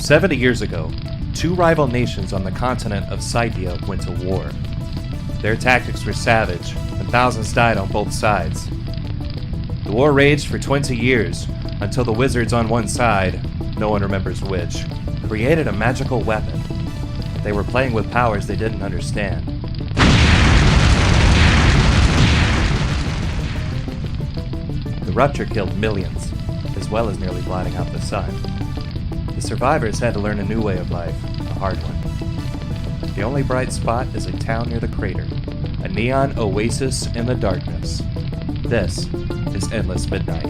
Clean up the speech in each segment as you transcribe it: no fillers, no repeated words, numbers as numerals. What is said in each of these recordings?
70 years ago, two rival nations on the continent of Scythia went to war. Their tactics were savage, and thousands died on both sides. The war raged for 20 years, until the wizards on one side, no one remembers which, created a magical weapon. They were playing with powers they didn't understand. The rupture killed millions, as well as nearly blotting out the sun. The survivors had to learn a new way of life, a hard one. The only bright spot is a town near the crater, a neon oasis in the darkness. This is Endless Midnight.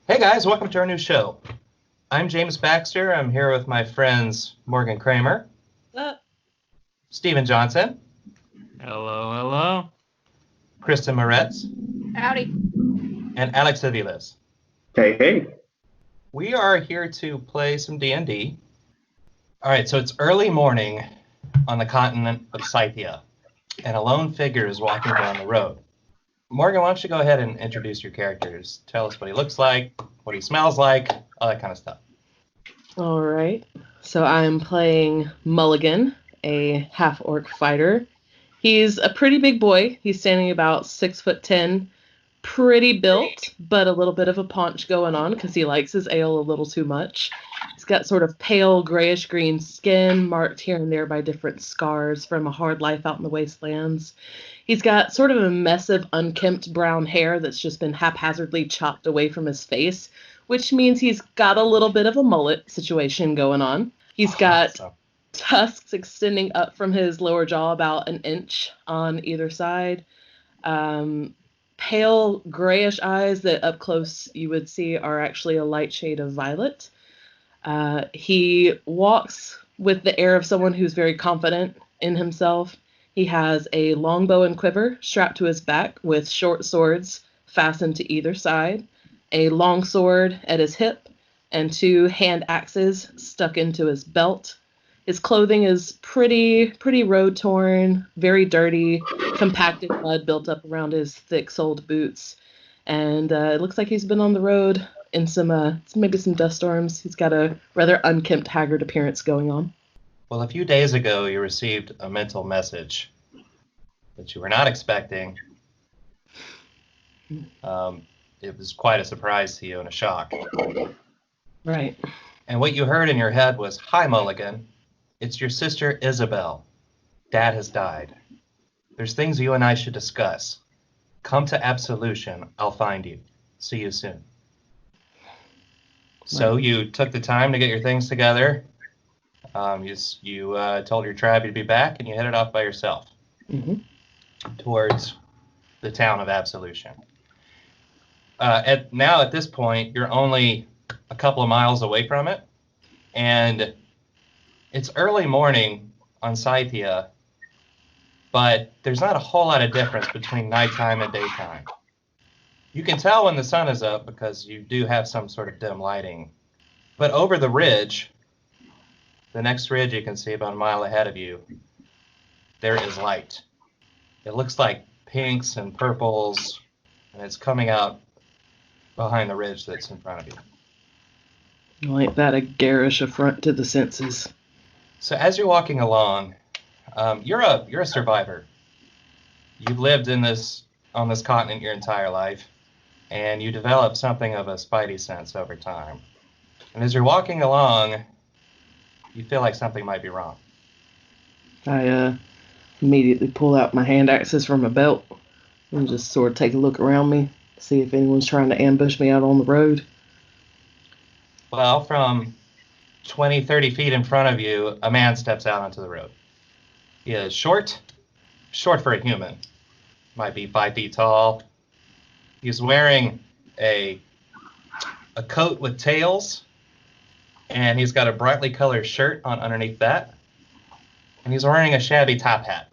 Hey guys, welcome to our new show. I'm James Baxter. I'm here with my friends Morgan Kramer, Stephen Johnson, Hello, hello. Kristen Moretz, Howdy. and Alex Aviles. Hey. We are here to play some D&D. All right, so it's early morning on the continent of Scythia, and a lone figure is walking down the road. Morgan, why don't you go ahead and introduce your characters? Tell us what he looks like, what he smells like, all that kind of stuff. All right. So I'm playing Mulligan, a half-orc fighter. He's a pretty big boy. He's standing about 6'10", pretty built, but a little bit of a paunch going on because he likes his ale a little too much. He's got sort of pale grayish-green skin, marked here and there by different scars from a hard life out in the wastelands. He's got sort of a mess of unkempt brown hair that's just been haphazardly chopped away from his face, which means he's got a little bit of a mullet situation going on. He's got tusks extending up from his lower jaw about an inch on either side. Pale grayish eyes that up close you would see are actually a light shade of violet. He walks with the air of someone who's very confident in himself. He has a longbow and quiver strapped to his back with short swords fastened to either side, a long sword at his hip, and two hand axes stuck into his belt. His clothing is pretty road-torn, very dirty, compacted mud built up around his thick-soled boots. And it looks like he's been on the road in maybe some dust storms. He's got a rather unkempt, haggard appearance going on. Well, a few days ago, you received a mental message that you were not expecting. It was quite a surprise to you and a shock. Right. And what you heard in your head was, "Hi, Mulligan. It's your sister, Isabel. Dad has died. There's things you and I should discuss. Come to Absolution. I'll find you. See you soon." So you took the time to get your things together. You told your tribe you'd be back, and you headed off by yourself towards the town of Absolution. At this point, you're only a couple of miles away from it, and it's early morning on Scythia, but there's not a whole lot of difference between nighttime and daytime. You can tell when the sun is up because you do have some sort of dim lighting. But over the ridge, the next ridge you can see about a mile ahead of you, there is light. It looks like pinks and purples, and it's coming out behind the ridge that's in front of you. Like that, a garish affront to the senses. So as you're walking along, you're a survivor. You've lived on this continent your entire life, and you develop something of a spidey sense over time. And as you're walking along, you feel like something might be wrong. I immediately pull out my hand axes from my belt and just sort of take a look around me, see if anyone's trying to ambush me out on the road. Well, from 20, 30 feet in front of you, a man steps out onto the road. He is short for a human, might be 5 feet tall. He's wearing a coat with tails, and he's got a brightly colored shirt on underneath that, and he's wearing a shabby top hat.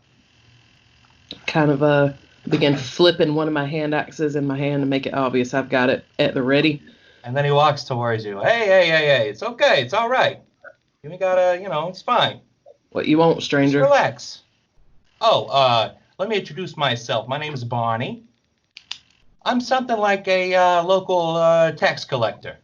Kind of begin flipping one of my hand axes in my hand to make it obvious I've got it at the ready. And then he walks towards you. Hey, it's okay, it's all right. You gotta, it's fine. What you want, Just stranger? relax. Oh, let me introduce myself. My name is Barney. I'm something like a local tax collector.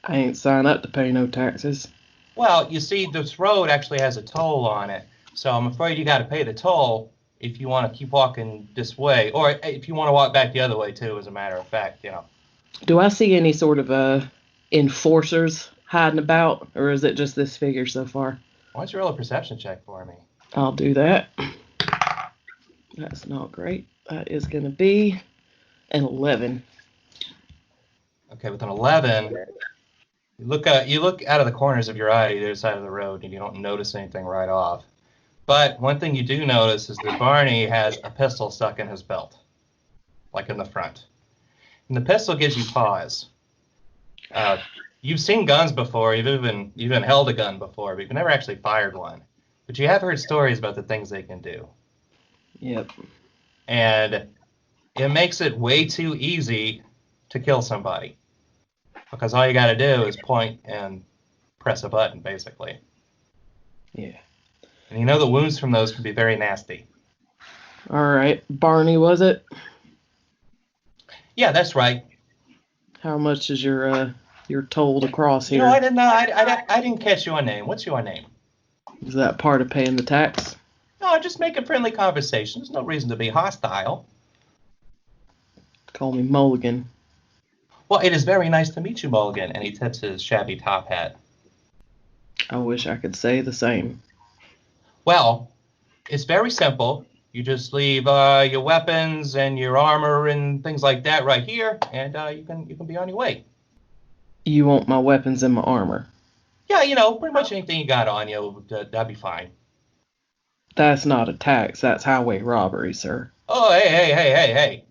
I ain't signed up to pay no taxes. Well, you see, this road actually has a toll on it, so I'm afraid you got to pay the toll if you want to keep walking this way, or if you want to walk back the other way too. As a matter of fact, Do I see any sort of enforcers hiding about, or is it just this figure so far? Why don't you roll a perception check for me? I'll do that. That's not great. That is going to be an 11. Okay, with an 11, you look out of the corners of your eye to the other side of the road, and you don't notice anything right off. But one thing you do notice is that Barney has a pistol stuck in his belt, like in the front. And the pistol gives you pause. You've seen guns before, you've even held a gun before, but you've never actually fired one. But you have heard stories about the things they can do. Yep. And it makes it way too easy to kill somebody. Because all you got to do is point and press a button, basically. Yeah. And you know the wounds from those can be very nasty. All right. Barney, was it? Yeah, that's right. How much is your toll to cross here? I didn't catch your name. What's your name? Is that part of paying the tax? No, just make a friendly conversation. There's no reason to be hostile. Call me Mulligan. Well, it is very nice to meet you, Mulligan. And he tips his shabby top hat. I wish I could say the same. Well, it's very simple. You just leave your weapons and your armor and things like that right here, and you can be on your way. You want my weapons and my armor? Yeah, pretty much anything you got on you, that'd be fine. That's not a tax. That's highway robbery, sir. Oh, hey.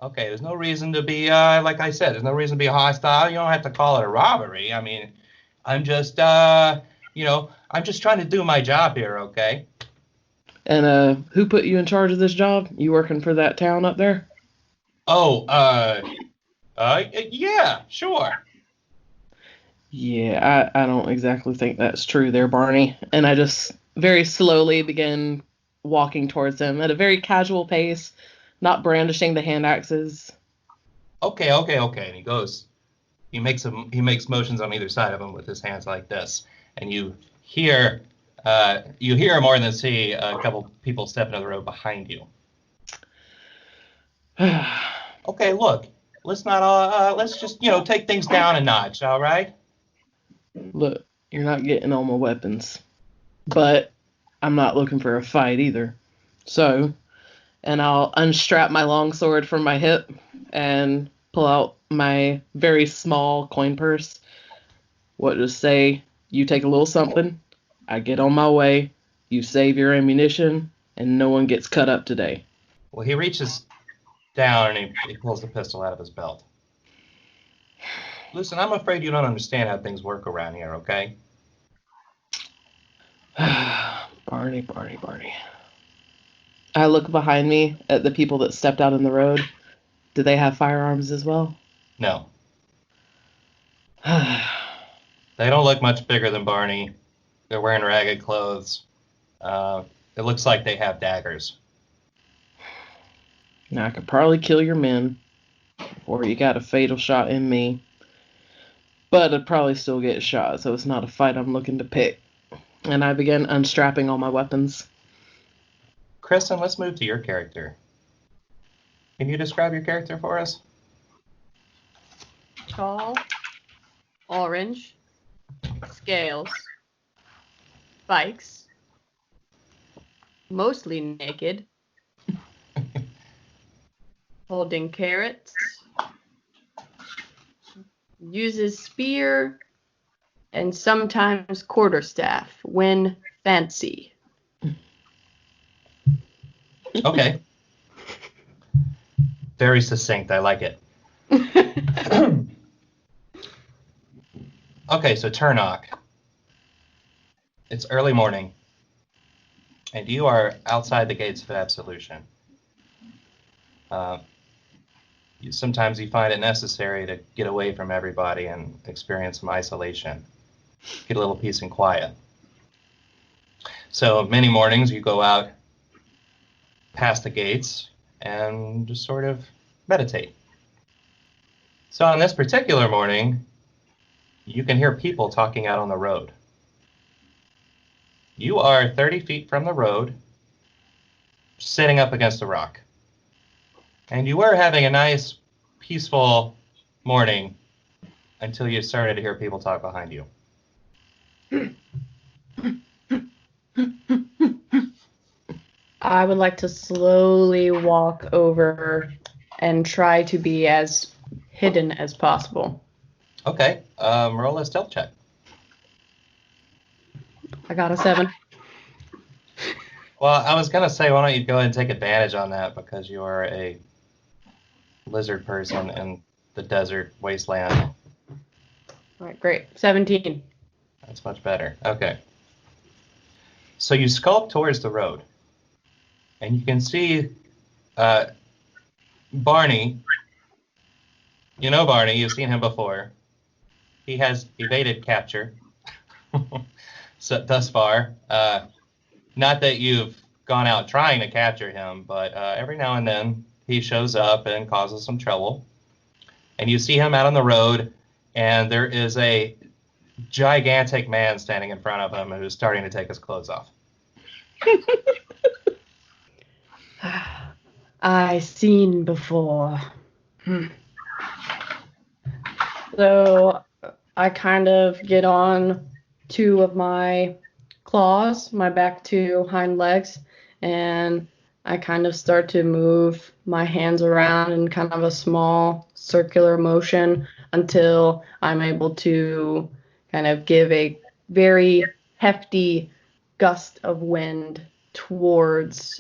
Okay, there's no reason to be, like I said, there's no reason to be hostile. You don't have to call it a robbery. I mean, I'm just, I'm just trying to do my job here, okay? And who put you in charge of this job? You working for that town up there? Oh, yeah, sure. Yeah, I don't exactly think that's true there, Barney. And I just very slowly begin walking towards him at a very casual pace, not brandishing the hand axes. Okay. And he makes motions on either side of him with his hands like this. And you hear more than see a couple people step into the road behind you. Okay, look, let's just, take things down a notch, all right? Look, you're not getting all my weapons. But I'm not looking for a fight either. So, and I'll unstrap my longsword from my hip and pull out my very small coin purse. What just say, you take a little something, I get on my way, you save your ammunition, and no one gets cut up today. Well, he reaches down and he pulls the pistol out of his belt. Listen, I'm afraid you don't understand how things work around here, okay? Barney. I look behind me at the people that stepped out in the road. Do they have firearms as well? No. They don't look much bigger than Barney. They're wearing ragged clothes. It looks like they have daggers. Now, I could probably kill your men, or you got a fatal shot in me. But I'd probably still get shot, so it's not a fight I'm looking to pick. And I begin unstrapping all my weapons. Kristen, let's move to your character. Can you describe your character for us? Tall, orange, scales, bikes, mostly naked, holding carrots, uses spear and sometimes quarterstaff when fancy. Okay. Very succinct. I like it. Okay, so Turnock. It's early morning, and you are outside the gates of Absolution. Sometimes you find it necessary to get away from everybody and experience some isolation. get a little peace and quiet. So many mornings you go out past the gates and just sort of meditate. So on this particular morning, you can hear people talking out on the road. You are 30 feet from the road, sitting up against a rock. And you were having a nice, peaceful morning until you started to hear people talk behind you. I would like to slowly walk over and try to be as hidden as possible. Okay, roll a stealth check. I got a 7. Well, I was going to say, why don't you go ahead and take advantage on that because you are a lizard person in the desert wasteland. All right, great. 17. That's much better. Okay. So you skulk towards the road, and you can see Barney. You know Barney. You've seen him before. He has evaded capture so, thus far. Not that you've gone out trying to capture him, but every now and then he shows up and causes some trouble. And you see him out on the road, and there is a gigantic man standing in front of him who's starting to take his clothes off. I seen before. So I kind of get on 2 of my claws, my back 2 hind legs, and I kind of start to move my hands around in kind of a small circular motion until I'm able to kind of give a very hefty gust of wind towards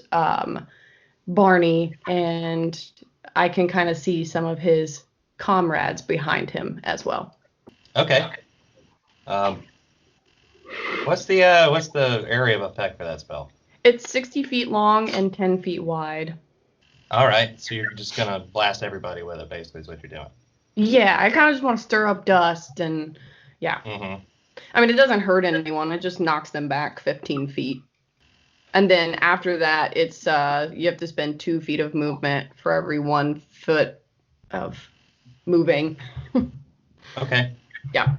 Barney, and I can kind of see some of his comrades behind him as well. Okay. What's the area of effect for that spell? It's 60 feet long and 10 feet wide. All right, so you're just gonna blast everybody with it, basically, is what you're doing. Yeah, I kind of just want to stir up dust, and yeah. Mm-hmm. I mean, it doesn't hurt anyone. It just knocks them back 15 feet. And then after that, it's you have to spend 2 feet of movement for every 1 foot of moving. Okay. Yeah.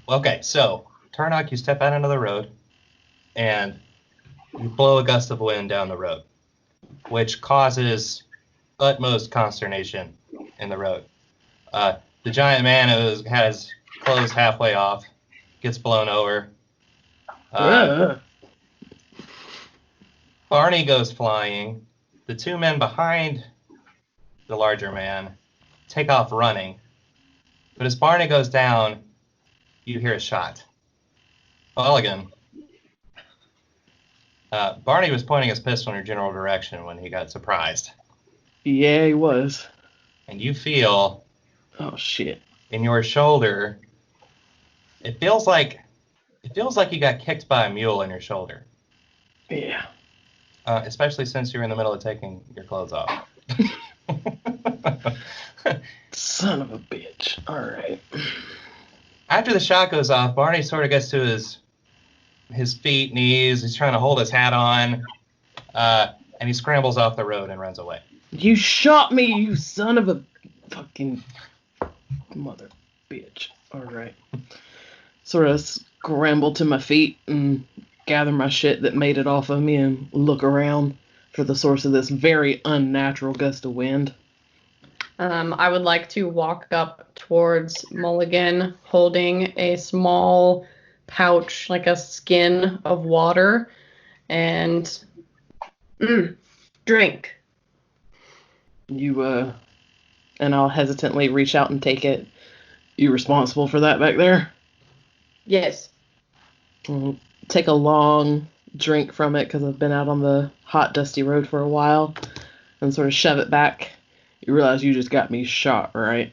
Okay, so Tarnok, you step out into the road, and you blow a gust of wind down the road, which causes utmost consternation in the road. The giant man who had his clothes halfway off gets blown over. Barney goes flying. The 2 men behind the larger man take off running. But as Barney goes down, you hear a shot. Mulligan. Barney was pointing his pistol in your general direction when he got surprised. Yeah, he was. And you feel Oh shit. in your shoulder, it feels like you got kicked by a mule in your shoulder. Yeah. Especially since you're in the middle of taking your clothes off. Son of a bitch. All right. After the shot goes off, Barney sort of gets to his feet, knees. He's trying to hold his hat on, and he scrambles off the road and runs away. You shot me, you son of a fucking mother bitch. All right. Sort of scramble to my feet and gather my shit that made it off of me and look around for the source of this very unnatural gust of wind. I would like to walk up towards Mulligan holding a small pouch, like a skin of water, and drink. You, and I'll hesitantly reach out and take it. You responsible for that back there? Yes. Take a long drink from it because I've been out on the hot, dusty road for a while, and sort of shove it back. You realize you just got me shot, right?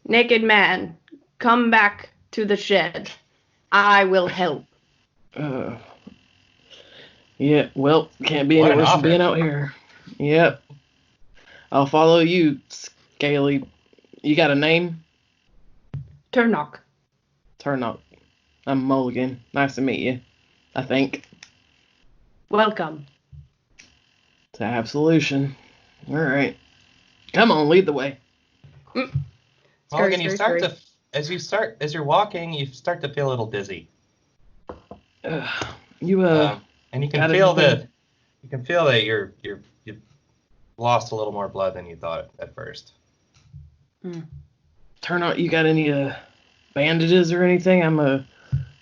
Naked man, come back to the shed. I will help. Yeah, well, can't be What any an worse than offer. being out here. Yep. I'll follow you, Scaly. You got a name? Turnock. Turnout. I'm Mulligan. Nice to meet you. I think. Welcome. To Absolution. Alright. Come on, lead the way. Mulligan, as you're walking, you start to feel a little dizzy. You And you can got feel anything? that you've lost a little more blood than you thought at first. Turnout, you got any bandages or anything? I'm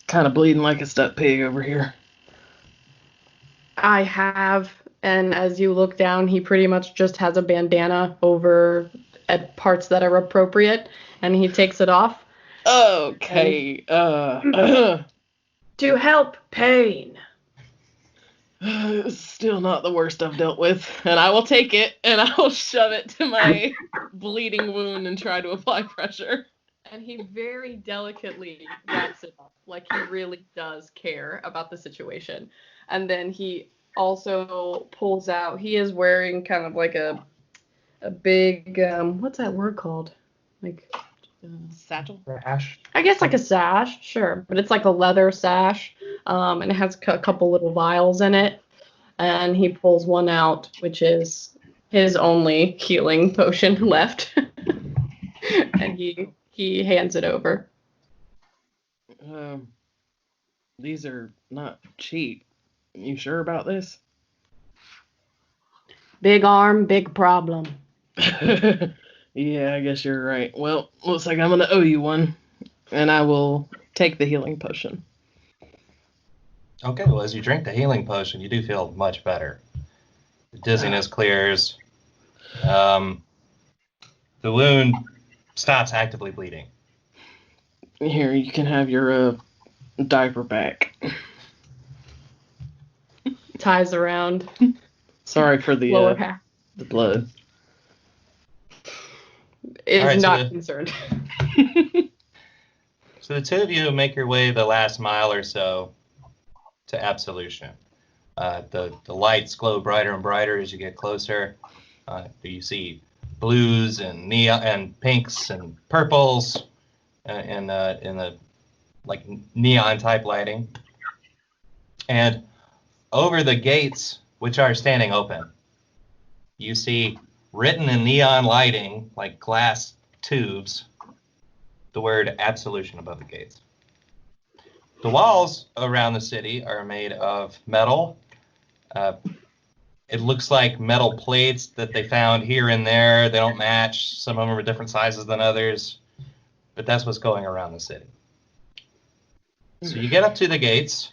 kind of bleeding like a stuck pig over here. I have, and as you look down, he pretty much just has a bandana over at parts that are appropriate, and he takes it off. Okay. To help pain. Still not the worst I've dealt with, and I will take it and I will shove it to my bleeding wound and try to apply pressure. And he very delicately wraps it up, like he really does care about the situation. And then he also pulls out. He is wearing kind of like a big what's that word called? Like satchel. Ash. I guess like a sash, sure, but it's like a leather sash, and it has a couple little vials in it. And he pulls one out, which is his only healing potion left, and he hands it over. These are not cheap. You sure about this? Big arm, big problem. Yeah, I guess you're right. Well, looks like I'm gonna owe you one, and I will take the healing potion. Okay, well, as you drink the healing potion, you do feel much better. The dizziness clears. The wound stops actively bleeding. Here, you can have your diaper back. Ties around. Sorry for the Lower half. the blood. Is Alright, not concerned. So the two of you make your way the last mile or so to Absolution. The lights glow brighter and brighter as you get closer. You see blues and neon and pinks and purples in the like neon type lighting. And over the gates, which are standing open, you see written in neon lighting, like glass tubes, the word Absolution above the gates. The walls around the city are made of metal. It looks like metal plates that they found here and there. They don't match. Some of them are different sizes than others. But that's what's going around the city. So you get up to the gates,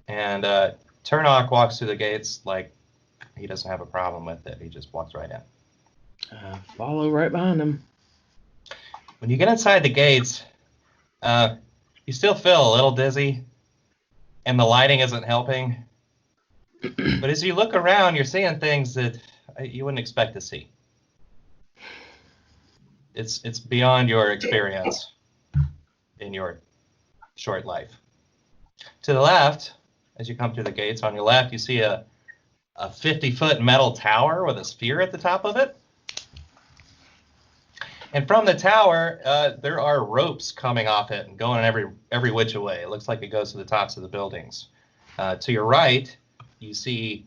and Turnock walks through the gates like he doesn't have a problem with it. He just walks right in. Follow right behind him. When you get inside the gates, you still feel a little dizzy, and the lighting isn't helping. But as you look around, you're seeing things that you wouldn't expect to see. It's beyond your experience in your short life. To the left, as you come through the gates, on your left, you see a 50-foot metal tower with a sphere at the top of it. And from the tower, there are ropes coming off it and going every which way. It looks like it goes to the tops of the buildings. To your right, you see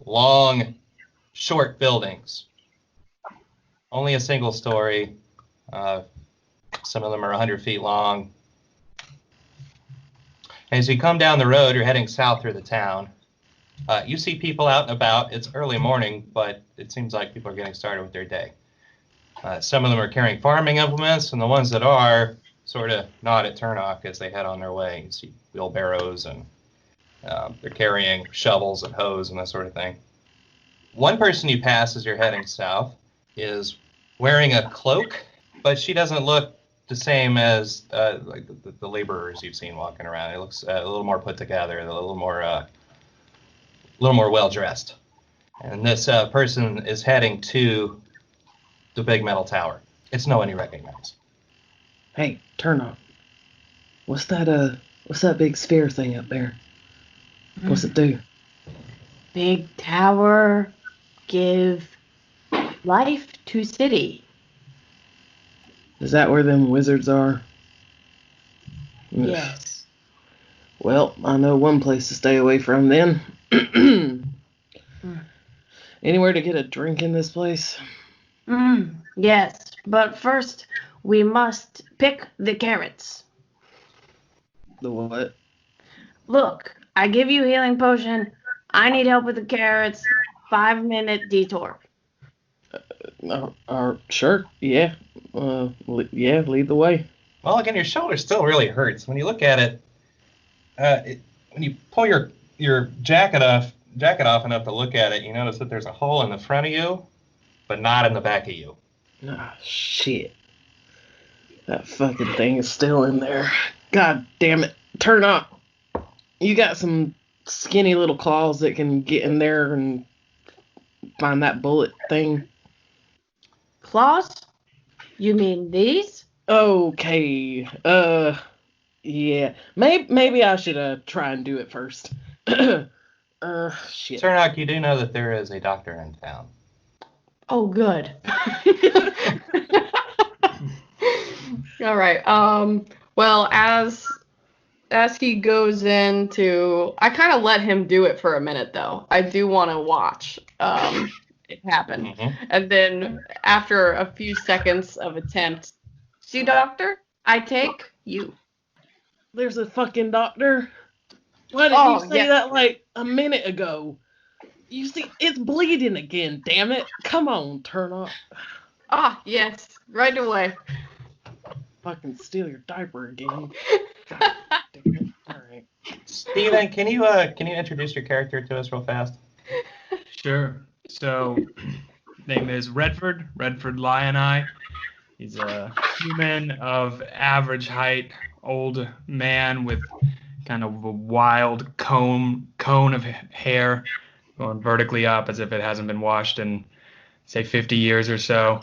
long, short buildings. Only a single story. Some of them are 100 feet long. As you come down the road, you're heading south through the town. You see people out and about. It's early morning, but it seems like people are getting started with their day. Some of them are carrying farming implements, and the ones that are sort of nod at Turnock as they head on their way. You see wheelbarrows, and they're carrying shovels and hoes and that sort of thing. One person you pass as you're heading south is wearing a cloak, but she doesn't look the same as like the laborers you've seen walking around. It looks a little more put together, a little more well dressed. And this person is heading to the big metal tower. It's no one you recognize. Hey, Turnock. What's that big sphere thing up there? What's it do? Big tower, give life to city. Is that where them wizards are? Yes. Well, I know one place to stay away from then. Anywhere to get a drink in this place? Yes, but first we must pick the carrots. The what? Look, I give you healing potion. I need help with the carrots. 5-minute detour. Sure, yeah. Lead the way. Well, again, your shoulder still really hurts. When you look at it, when you pull your jacket off enough to look at it, you notice that there's a hole in the front of you, but not in the back of you. Ah, shit. That fucking thing is still in there. God damn it. Turn up. You got some skinny little claws that can get in there and find that bullet thing. Claws? You mean these? Okay. Yeah. Maybe I should try and do it first. Shit. Turnock, you do know that there is a doctor in town. Oh, good. All right. Well, as he goes into, I kind of let him do it for a minute, though. I do want to watch it happen. Mm-hmm. And then after a few seconds of attempt, see, doctor, I take you. There's a fucking doctor. Why didn't you say that like a minute ago? You see, it's bleeding again, damn it. Come on, Turnock. Ah, yes, right away. Fucking steal your diaper again. God damn it. Alright. Steven, can you introduce your character to us real fast? Sure. So, name is Redford Lion-Eye. He's a human of average height, old man with kind of a wild cone of hair going vertically up as if it hasn't been washed in, say, 50 years or so.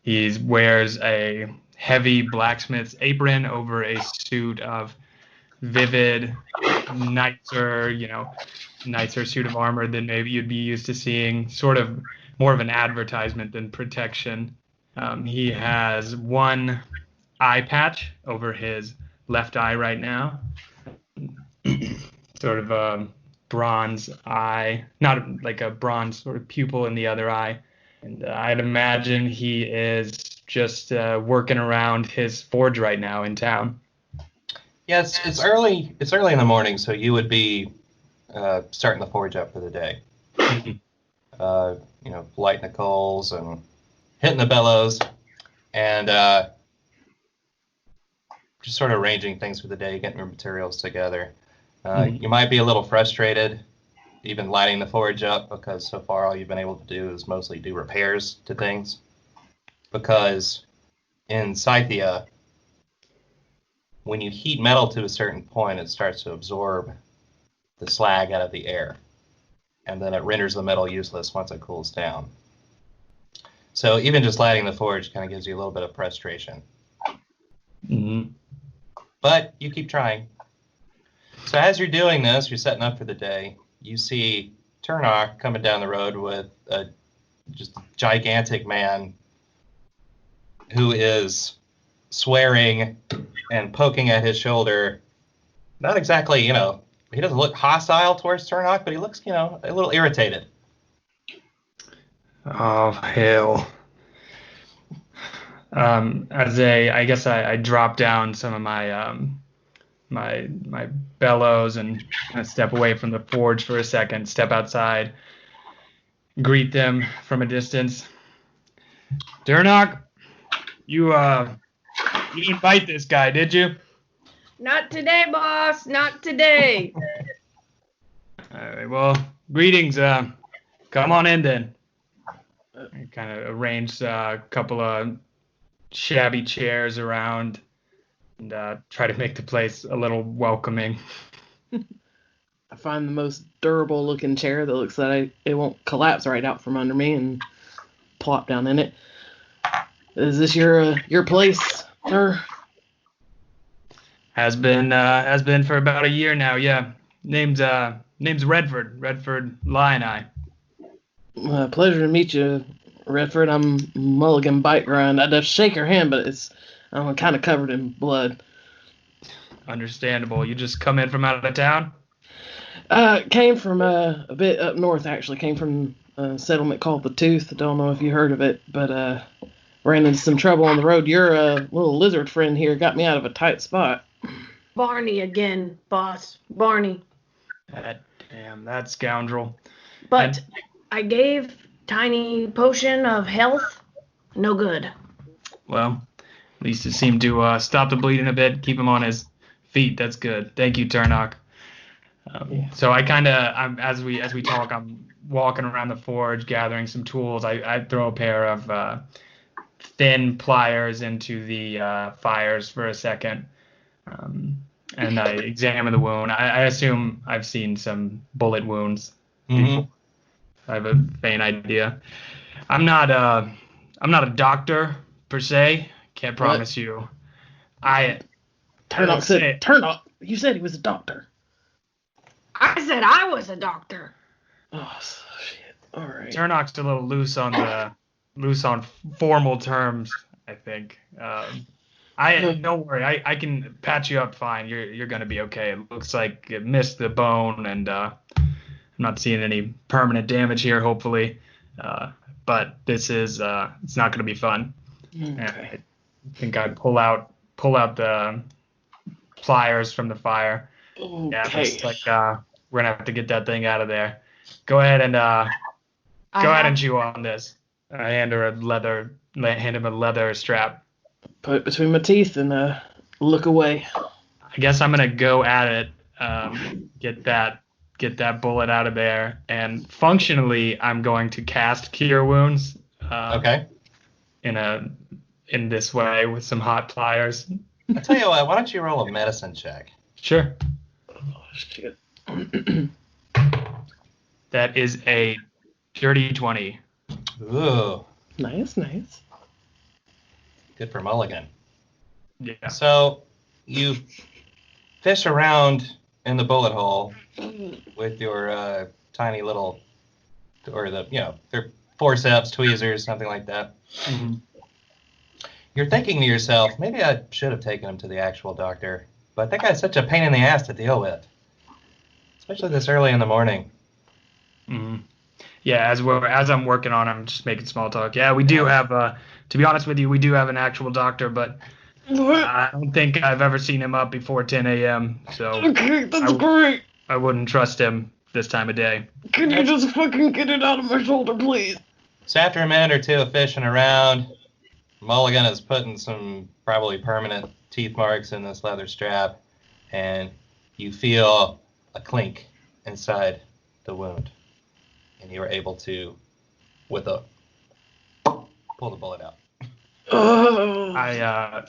He wears a heavy blacksmith's apron over a suit of vivid, nicer suit of armor than maybe you'd be used to seeing, sort of more of an advertisement than protection. He has one eye patch over his left eye right now, sort of a bronze eye, not like a bronze sort of pupil in the other eye. And I'd imagine he is just working around his forge right now in town. Yes, it's early. It's early in the morning, so you would be starting the forge up for the day. Lighting the coals and hitting the bellows, and just sort of arranging things for the day, getting your materials together. You might be a little frustrated, even lighting the forge up, because so far all you've been able to do is mostly do repairs to things. Because in Scythia, when you heat metal to a certain point, it starts to absorb the slag out of the air, and then it renders the metal useless once it cools down. So even just lighting the forge kind of gives you a little bit of frustration. Mm-hmm. But you keep trying. So as you're doing this, you're setting up for the day, you see Turnock coming down the road with just a gigantic man who is swearing and poking at his shoulder. Not exactly, he doesn't look hostile towards Turnock, but he looks, a little irritated. Oh, hell. I guess I drop down some of my my bellows and kind of step away from the forge for a second, step outside, greet them from a distance. Turnock, you didn't bite this guy, did you? Not today, boss. Not today. All right, well, greetings. Come on in then. I kind of arranged a couple of shabby chairs around and try to make the place a little welcoming. I find the most durable looking chair that looks like it won't collapse right out from under me and plop down in it. Is this your place, sir? Has been for about a year now. Yeah, name's Redford Lion-Eye. Pleasure to meet you, Redford. I'm Mulligan Bite Grind. I'd have to shake your hand, but I'm kind of covered in blood. Understandable. You just come in from out of town? Came from a bit up north, actually. Came from a settlement called the Tooth. I don't know if you heard of it, but ran into some trouble on the road. Your little lizard friend here got me out of a tight spot. Barney again, boss. Barney. Damn, that scoundrel. But I gave Tiny potion of health. No good. Well, at least it seemed to stop the bleeding a bit, keep him on his feet. That's good. Thank you, Turnock. So I kind of, as we talk, I'm walking around the forge, gathering some tools. I throw a pair of thin pliers into the fires for a second, and I examine the wound. I assume I've seen some bullet wounds before. I have a faint idea. I'm not a doctor per se. Can't promise you. Turnock said, Turnock, you said he was a doctor. I said I was a doctor. Oh, shit. All right. Turnock's a little loose on formal terms, I think. Don't worry. I can patch you up fine. You're gonna be okay. It looks like it missed the bone, and I'm not seeing any permanent damage here, hopefully. But this is it's not gonna be fun. Okay. I think I pull out the pliers from the fire. Okay. Yeah, it's like we're gonna have to get that thing out of there. Go ahead and chew on this. I hand him a leather strap. Put it between my teeth and look away. I guess I'm gonna go at it. Get that bullet out of there, and functionally, I'm going to cast Cure Wounds. Okay. In this way with some hot pliers. I'll tell you what. Why don't you roll a medicine check? Sure. Oh, shit. That is a dirty 20. Ooh, Nice. good for Mulligan. Yeah. So you fish around in the bullet hole with your tiny little, or they're forceps, tweezers, something like that. Mhm. You're thinking to yourself, maybe I should have taken him to the actual doctor, but that guy's such a pain in the ass to deal with, especially this early in the morning. Mhm. Yeah, as I'm working on, I'm just making small talk. Yeah, we do have, to be honest with you, we do have an actual doctor, but I don't think I've ever seen him up before 10 a.m. So Okay, that's great. I wouldn't trust him this time of day. Can you just fucking get it out of my shoulder, please? So after a minute or two of fishing around, Mulligan is putting some probably permanent teeth marks in this leather strap, and you feel a clink inside the wound. And you are able to, pull the bullet out. Oh. I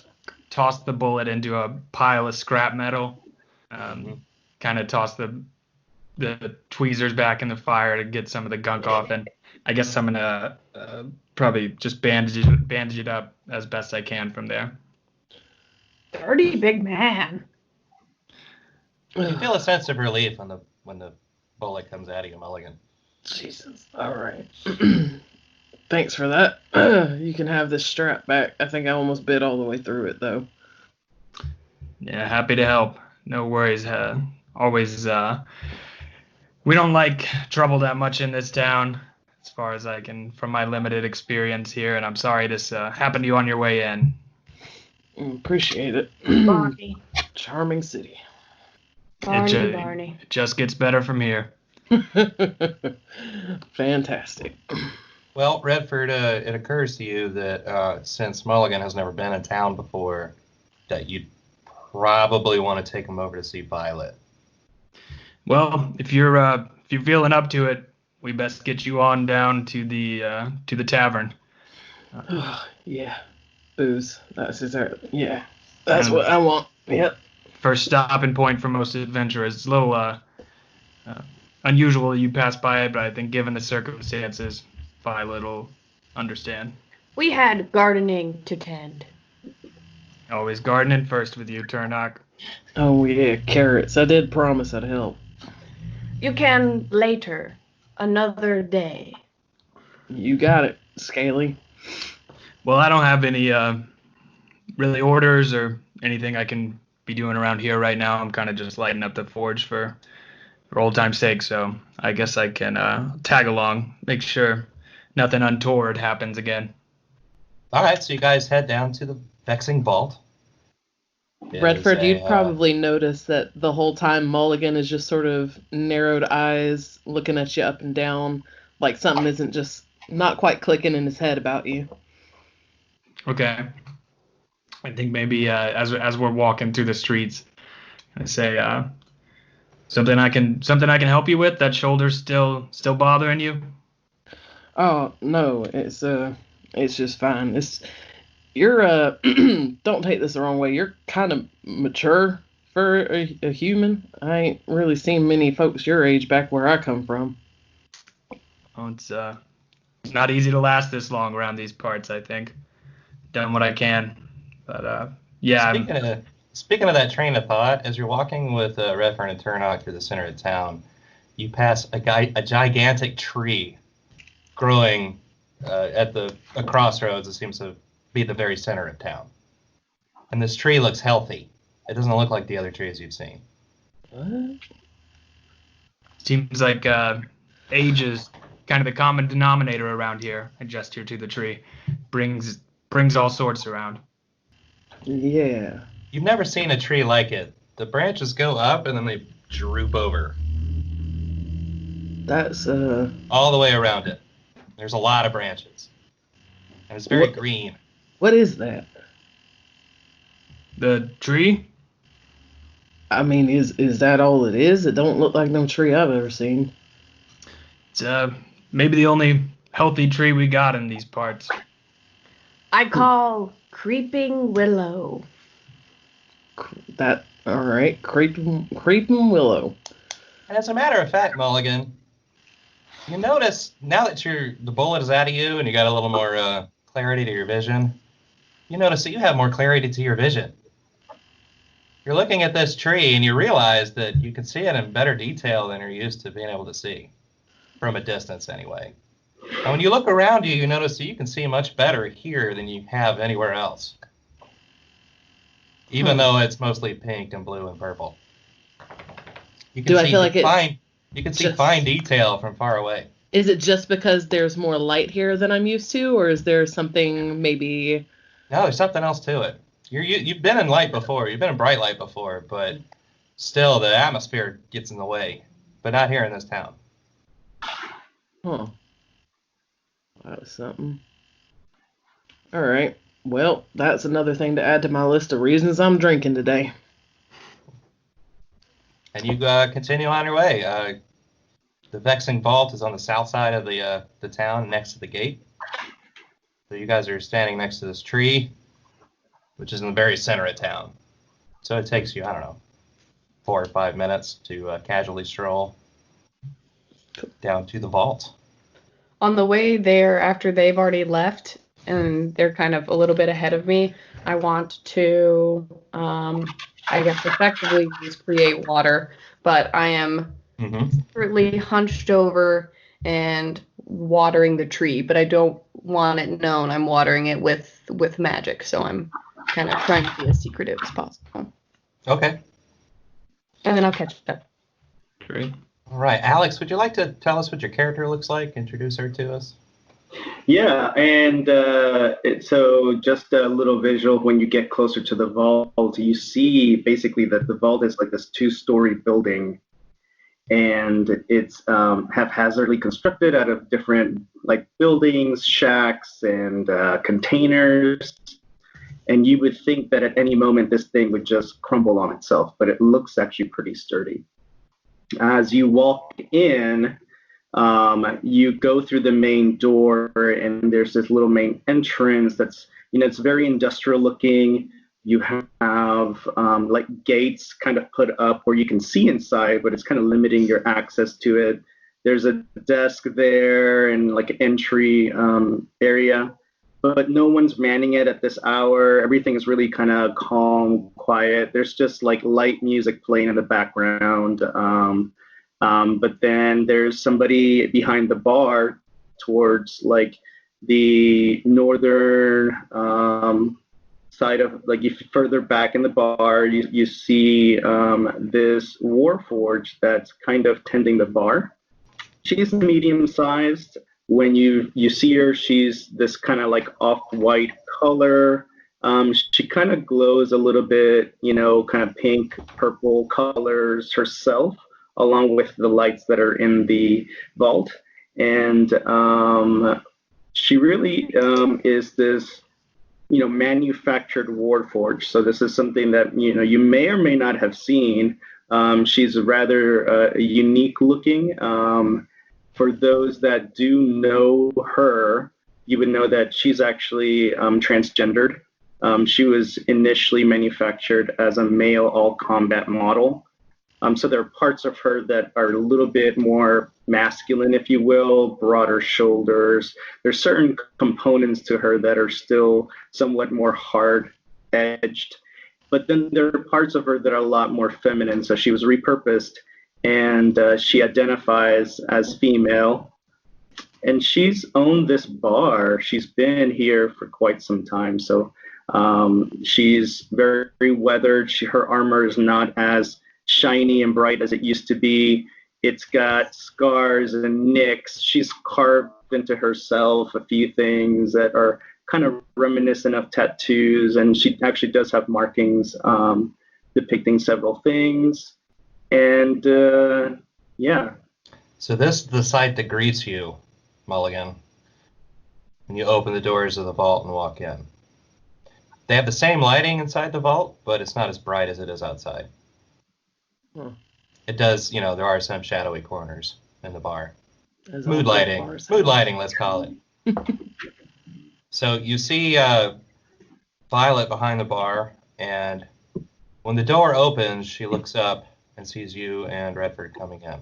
tossed the bullet into a pile of scrap metal, kind of tossed the tweezers back in the fire to get some of the gunk off, and I guess I'm gonna probably just bandage it up as best I can from there. Dirty big man. You feel a sense of relief when the bullet comes out of you, Mulligan. Jesus. All right. Thanks for that. You can have this strap back. I think I almost bit all the way through it, though. Yeah, happy to help. No worries. Always. We don't like trouble that much in this town, as far as I can, from my limited experience here. And I'm sorry this happened to you on your way in. Appreciate it. Barney. Charming city. Barney. It just gets better from here. Fantastic. Well, Redford, it occurs to you that since Mulligan has never been in town before, that you'd probably want to take him over to see Violet. Well, if you're feeling up to it, we best get you on down to the tavern. Yeah. Booze. That's exactly. Yeah. That's what I want. Yep. First stopping point for most adventurers. It's a little unusual you pass by it, but I think given the circumstances, Violet will understand. We had gardening to tend. Always gardening first with you, Turnock. Oh, yeah. Carrots. I did promise I'd help. You can later. Another day. You got it, Scaly. Well, I don't have any really orders or anything I can be doing around here right now. I'm kind of just lighting up the forge for old time's sake. So I guess I can tag along, make sure nothing untoward happens again. All right, so you guys head down to the Vexing Vault. It Redford, is a, you'd probably notice that the whole time Mulligan is just sort of narrowed eyes, looking at you up and down, like something isn't just not quite clicking in his head about you. Okay. I think maybe as we're walking through the streets, I say something I can help you with. That shoulder's still bothering you? Oh no, it's just fine. You're don't take this the wrong way. You're kind of mature for a human. I ain't really seen many folks your age back where I come from. Oh, it's not easy to last this long around these parts. I think done what I can, but yeah. Speaking of that train of thought, as you're walking with Redfern and Turnock through the center of town, you pass a gigantic tree growing at a crossroads that seems to be the very center of town. And this tree looks healthy. It doesn't look like the other trees you've seen. What? Seems like age is kind of the common denominator around here. I gesture to the tree. Brings all sorts around. Yeah. You've never seen a tree like it. The branches go up and then they droop over. That's all the way around it. There's a lot of branches. And it's very green. What is that? The tree? I mean, is that all it is? It don't look like no tree I've ever seen. It's maybe the only healthy tree we got in these parts. I call creeping willow. That all right? Creeping willow. And as a matter of fact, Mulligan, you notice now that the bullet is out of you and you got a little more clarity to your vision, you notice that you have more clarity to your vision. You're looking at this tree and you realize that you can see it in better detail than you're used to being able to see, from a distance anyway. And when you look around you, you notice that you can see much better here than you have anywhere else, even though it's mostly pink and blue and purple. You can see fine detail from far away. Is it just because there's more light here than I'm used to, or is there something maybe? No, there's something else to it. You've been in light before. You've been in bright light before, but still the atmosphere gets in the way. But not here in this town. Huh. That was something. All right. Well, that's another thing to add to my list of reasons I'm drinking today. And you continue on your way. The Vexing Vault is on the south side of the town, next to the gate. So you guys are standing next to this tree, which is in the very center of town. So it takes you, 4 or 5 minutes to casually stroll down to the vault. On the way there, after they've already left and they're kind of a little bit ahead of me, I want to, I guess, effectively use create water, but I am secretly hunched over and watering the tree, but I don't want it known I'm watering it with magic, so I'm kind of trying to be as secretive as possible. Okay. And then I'll catch up. Great. All right, Alex, would you like to tell us what your character looks like? Introduce her to us. Yeah, and so just a little visual. When you get closer to the vault, you see basically that the vault is like this 2-story building, and it's haphazardly constructed out of different like buildings, shacks, and containers. And you would think that at any moment this thing would just crumble on itself, but it looks actually pretty sturdy. As you walk in, you go through the main door, and there's this little main entrance that's, it's very industrial looking. You have like gates kind of put up where you can see inside, but it's kind of limiting your access to it. There's a desk there and like an entry area, but no one's manning it at this hour. Everything is really kind of calm, quiet. There's just like light music playing in the background. But then there's somebody behind the bar towards like the northern side of, like, if further back in the bar, you see this Warforged that's kind of tending the bar. She's medium sized. When you see her, she's this kind of like off-white color. She kind of glows a little bit, kind of pink, purple colors herself, along with the lights that are in the vault. And she really is this, manufactured Warforged. So this is something that, you may or may not have seen. She's rather unique looking. For those that do know her, you would know that she's actually transgendered. She was initially manufactured as a male all-combat model. So there are parts of her that are a little bit more masculine, if you will, broader shoulders. There's certain components to her that are still somewhat more hard-edged. But then there are parts of her that are a lot more feminine. So she was repurposed, and she identifies as female. And she's owned this bar. She's been here for quite some time. So she's very weathered. Her armor is not as shiny and bright as it used to be. It's got scars and nicks. She's carved into herself a few things that are kind of reminiscent of tattoos, and she actually does have markings depicting several things. And yeah. So this is the sight that greets you, Mulligan, when you open the doors of the vault and walk in. They have the same lighting inside the vault, but it's not as bright as it is outside. It does, there are some shadowy corners in the bar. Mood lighting, let's call it. So you see Violet behind the bar, and when the door opens, she looks up and sees you and Redford coming in.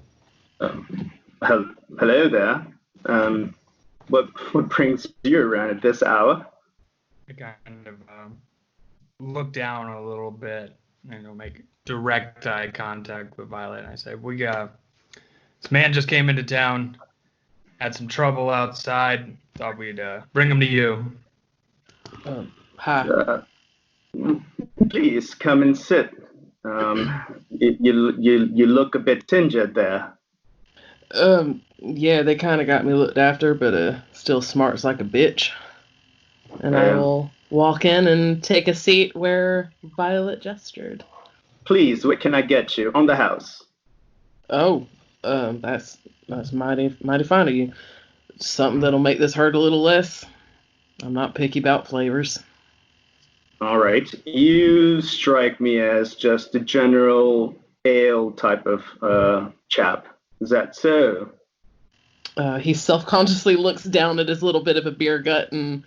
Hello there. What brings you around at this hour? I kind of look down a little bit and make direct eye contact with Violet, and I say, this man just came into town, had some trouble outside, thought we'd bring him to you. Hi. Please come and sit. You look a bit injured there. Yeah, they kind of got me looked after, but still smarts like a bitch. And I will walk in and take a seat where Violet gestured. Please, what can I get you? On the house. Oh, that's mighty fine of you. Something that'll make this hurt a little less. I'm not picky about flavors. All right. You strike me as just a general ale type of chap. Is that so? He self-consciously looks down at his little bit of a beer gut and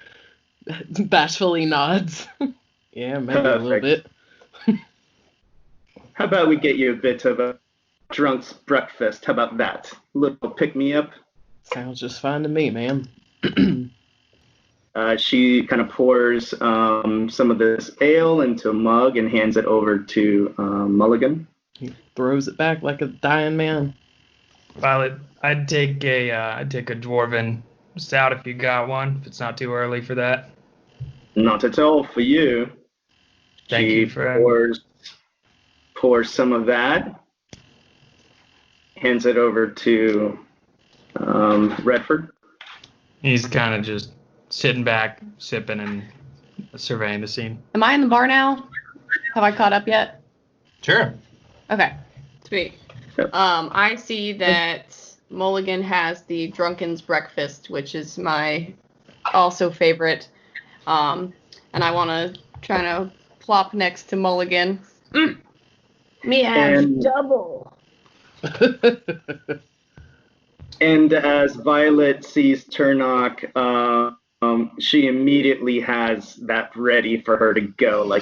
bashfully nods. Yeah, maybe Perfect. A little bit. How about we get you a bit of a drunk's breakfast? How about that? A little pick-me-up? Sounds just fine to me, ma'am. She kind of pours some of this ale into a mug and hands it over to Mulligan. He throws it back like a dying man. Violet, I'd take a dwarven stout if you got one, if it's not too early for that. Not at all for you. Thank She you, friend. Pours some of that, hands it over to Redford. He's kind of just sitting back, sipping, and surveying the scene. Am I in the bar now? Have I caught up yet? Sure. Okay, sweet. Yep. I see that Mulligan has the Drunken's Breakfast, which is my also favorite. And I want to try to plop next to Mulligan. Me has double. And as Violet sees Turnock, she immediately has that ready for her to go.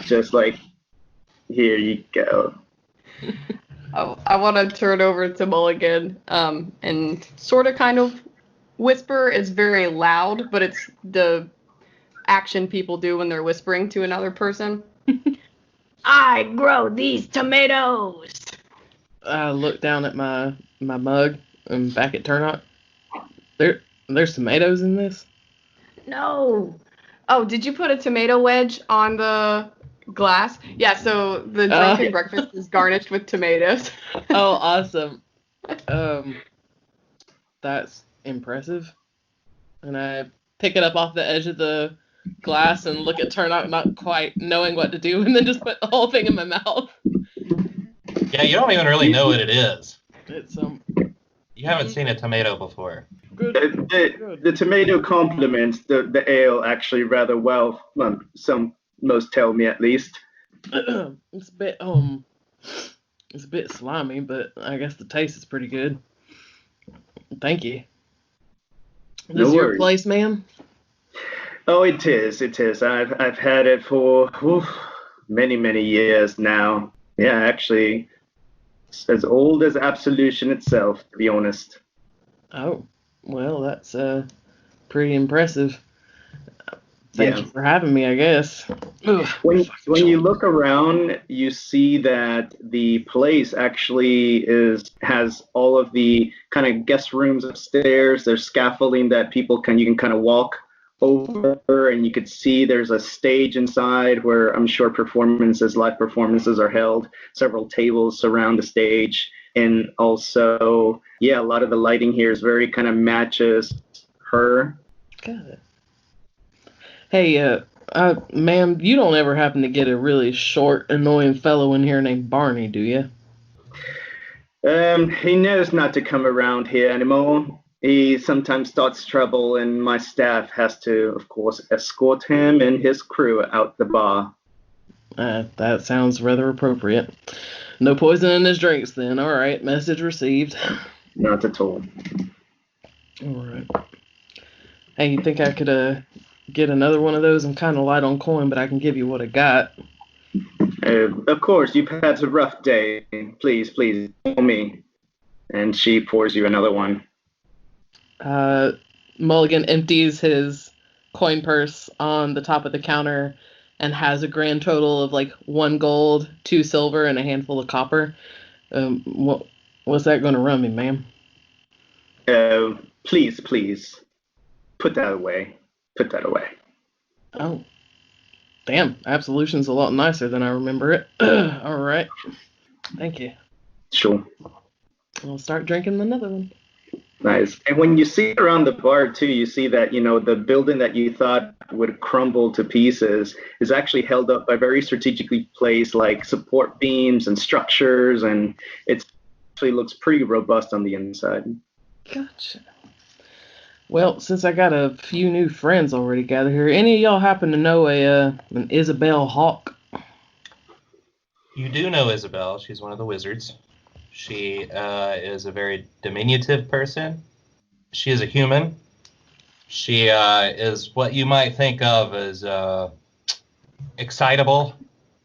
Here you go. I want to turn over to Mulligan and sort of kind of whisper. It's very loud, but it's the action people do when they're whispering to another person. I grow these tomatoes. I look down at my mug and back at Turnock. There's tomatoes in this? No, Oh, did you put a tomato wedge on the glass? Yeah, so the drunken breakfast is garnished with tomatoes. Oh, awesome. That's impressive. And I pick it up off the edge of the glass and look at Turnock, not quite knowing what to do, and then just put the whole thing in my mouth. Yeah, you don't even really know what it is. It's You haven't seen a tomato before. good. The tomato complements the ale actually rather well. Most tell me at least. It's a bit slimy, but I guess the taste is pretty good. Thank you. Is No this your worries. place, ma'am? Oh, it is. It is. I've had it for many years now. Yeah, actually, it's as old as Absolution itself, to be honest. Oh, well, that's pretty impressive. Thank Yeah. you for having me, I guess. Ugh, When you look around, you see that the place actually has all of the kind of guest rooms upstairs. There's scaffolding that you can kind of walk over, and you could see there's a stage inside where I'm sure live performances are held. Several tables surround the stage, and also, yeah, a lot of the lighting here is very kind of matches her. Got it. Hey, ma'am, you don't ever happen to get a really short, annoying fellow in here named Barney, do you? He knows not to come around here anymore. He sometimes starts trouble, and my staff has to, of course, escort him and his crew out the bar. That sounds rather appropriate. No poison in his drinks, then. All right, message received. Not at all. All right. Hey, you think I could get another one of those? I'm kind of light on coin, but I can give you what I got. Of course, you've had a rough day. Please, tell me. And she pours you another one. Mulligan empties his coin purse on the top of the counter and has a grand total of like 1 gold, 2 silver, and a handful of copper. What's that going to run me, ma'am? Please, put that away. Put that away. Oh, damn! Absolution's a lot nicer than I remember it. All right, thank you. Sure. I'll start drinking another one. Nice. And when you see around the bar too, you see that, the building that you thought would crumble to pieces is actually held up by very strategically placed like support beams and structures, and it actually looks pretty robust on the inside. Gotcha. Well, since I got a few new friends already gathered here, any of y'all happen to know an Isabel Hawk? You do know Isabel. She's one of the wizards. She is a very diminutive person. She is a human. She is what you might think of as excitable,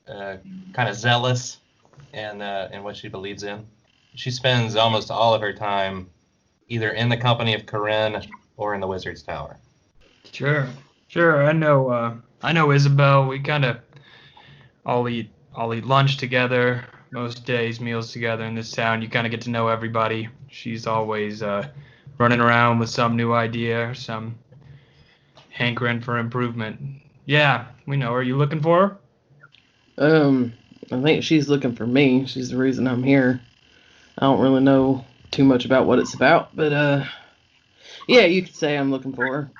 kind of zealous in what she believes in. She spends almost all of her time either in the company of Corinne or in the Wizard's Tower. Sure. I know Isabel. We kind of all eat lunch together. Most days, meals together in this town. You kind of get to know everybody. She's always running around with some new idea or some hankering for improvement. Yeah, we know her. You looking for her? I think she's looking for me. She's the reason I'm here. I don't really know too much about what it's about, but yeah, you could say I'm looking for her.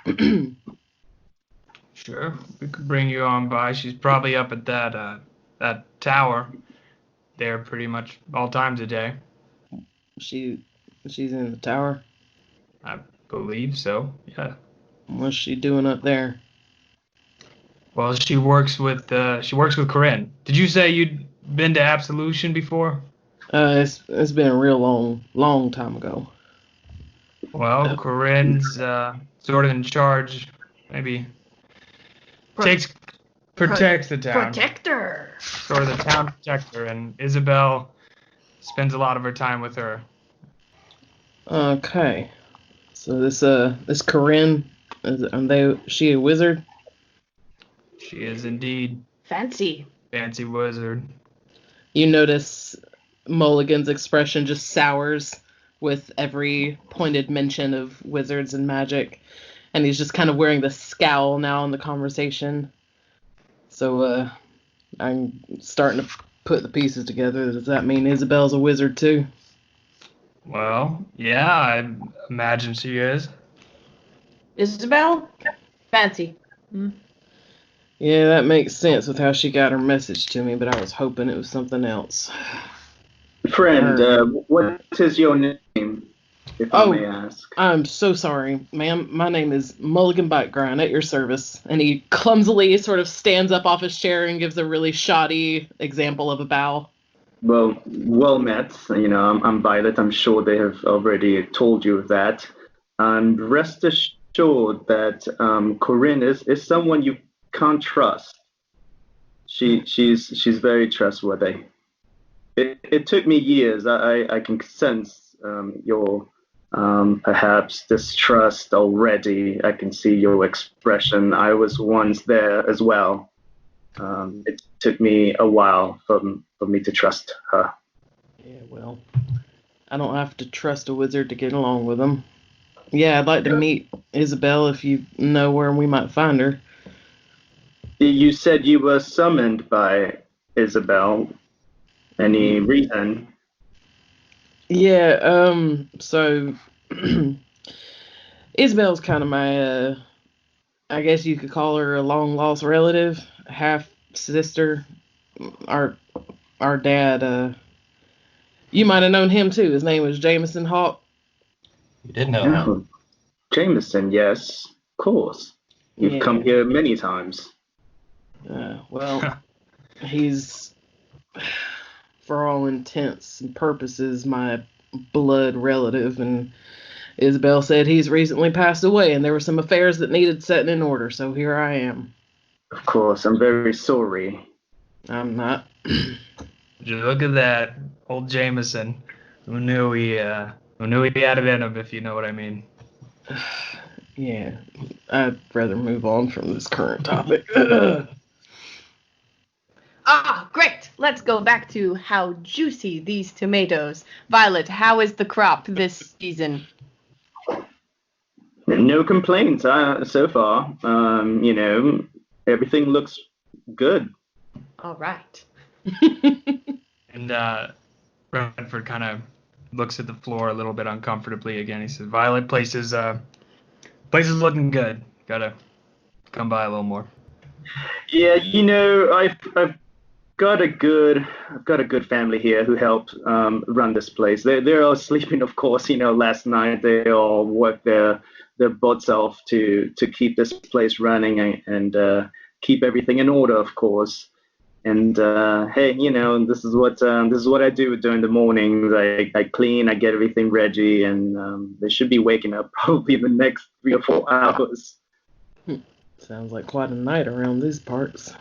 Sure. We could bring you on by. She's probably up at that tower. There pretty much all times a day. She's in the tower. I believe so. Yeah. What's she doing up there? Well, she works with Corinne. Did you say you'd been to Absolution before? It's been a real long time ago. Well, Corinne's sort of in charge. Maybe protects the town. Protector. Sort of the town protector, and Isabel spends a lot of her time with her. Okay. So this Corinne, she a wizard? She is indeed Fancy wizard. You notice Mulligan's expression just sours with every pointed mention of wizards and magic. And he's just kind of wearing the scowl now in the conversation. So, I'm starting to put the pieces together. Does that mean Isabel's a wizard too? Well, yeah, I imagine she is. Isabel? Fancy. Yeah, that makes sense with how she got her message to me, but I was hoping it was something else. Friend, what is your name, if I may ask? I'm so sorry, ma'am. My name is Mulligan Bikegrind, at your service. And he clumsily sort of stands up off his chair and gives a really shoddy example of a bow. Well met. I'm Violet. I'm sure they have already told you that. And rest assured that Corinne is someone you can't trust. She's very trustworthy. It took me years. I can sense your perhaps distrust already. I can see your expression. I was once there as well. It took me a while for me to trust her. Yeah, well, I don't have to trust a wizard to get along with him. Yeah, I'd like to meet Isabel if you know where we might find her. You said you were summoned by Isabel. Any reason? Yeah, so Isabel's kind of my, I guess you could call her a long-lost relative, half-sister. Our dad, you might have known him too. His name was Jameson Hawk. You did know him. Jameson, yes, of course. You've come here many times. Well, he's, for all intents and purposes, my blood relative, and Isabel said he's recently passed away, and there were some affairs that needed setting in order, so here I am. Of course, I'm very sorry. I'm not. Look at that, old Jameson. Who knew he had it in him, if you know what I mean. Yeah, I'd rather move on from this current topic. Ah, great. Let's go back to how juicy these tomatoes. Violet, how is the crop this season? No complaints so far. Everything looks good. All right. And Brentford kind of looks at the floor a little bit uncomfortably again. He says, Violet, place is looking good. Gotta come by a little more. Yeah, I've got a good family here who helped run this place. They're all sleeping, of course. Last night they all worked their butts off to keep this place running and keep everything in order, of course. And hey, this is what I do during the mornings. I clean, I get everything ready, and they should be waking up probably in the next 3 or 4 hours. Sounds like quite a night around these parts.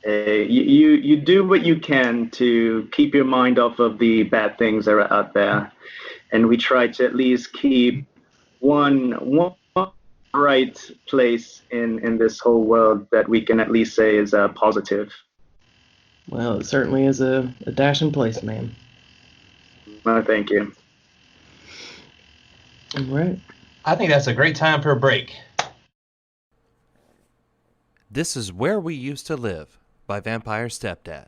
Hey, you do what you can to keep your mind off of the bad things that are out there, and we try to at least keep one bright place in this whole world that we can at least say is positive. Well, it certainly is a dashing place, man. Well, thank you. All right. I think that's a great time for a break. This is Where We Used to Live by Vampire Stepdad.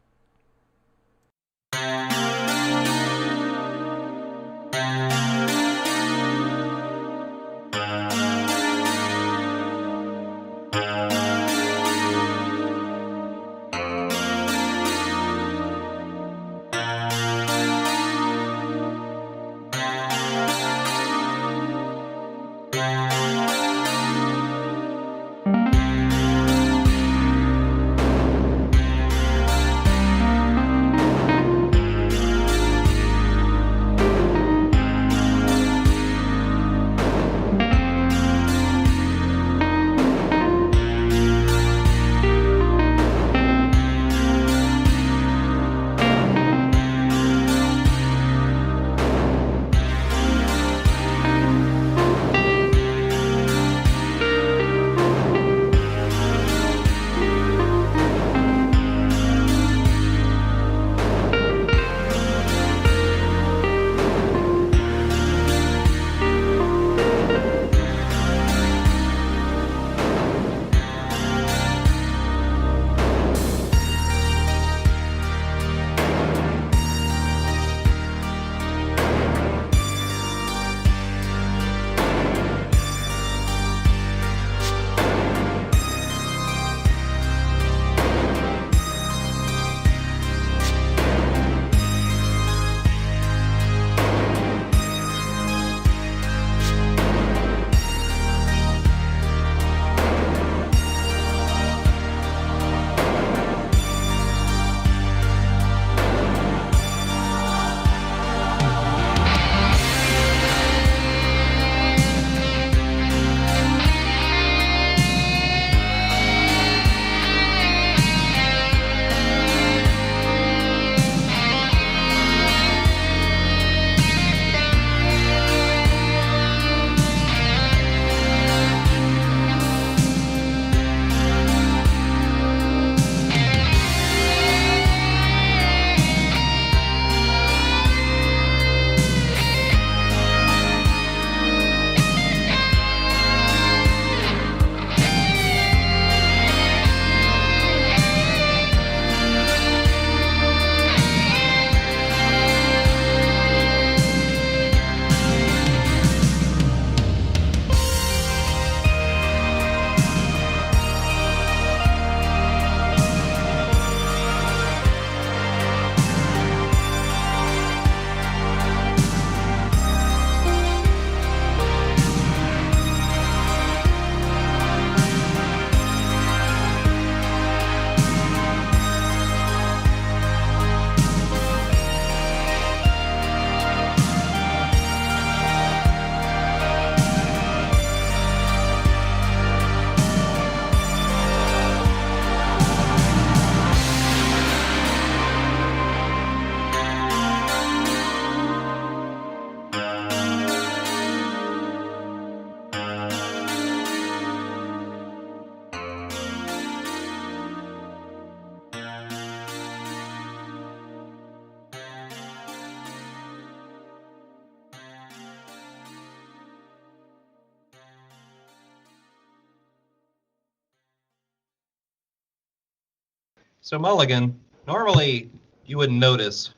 So Mulligan, normally you wouldn't notice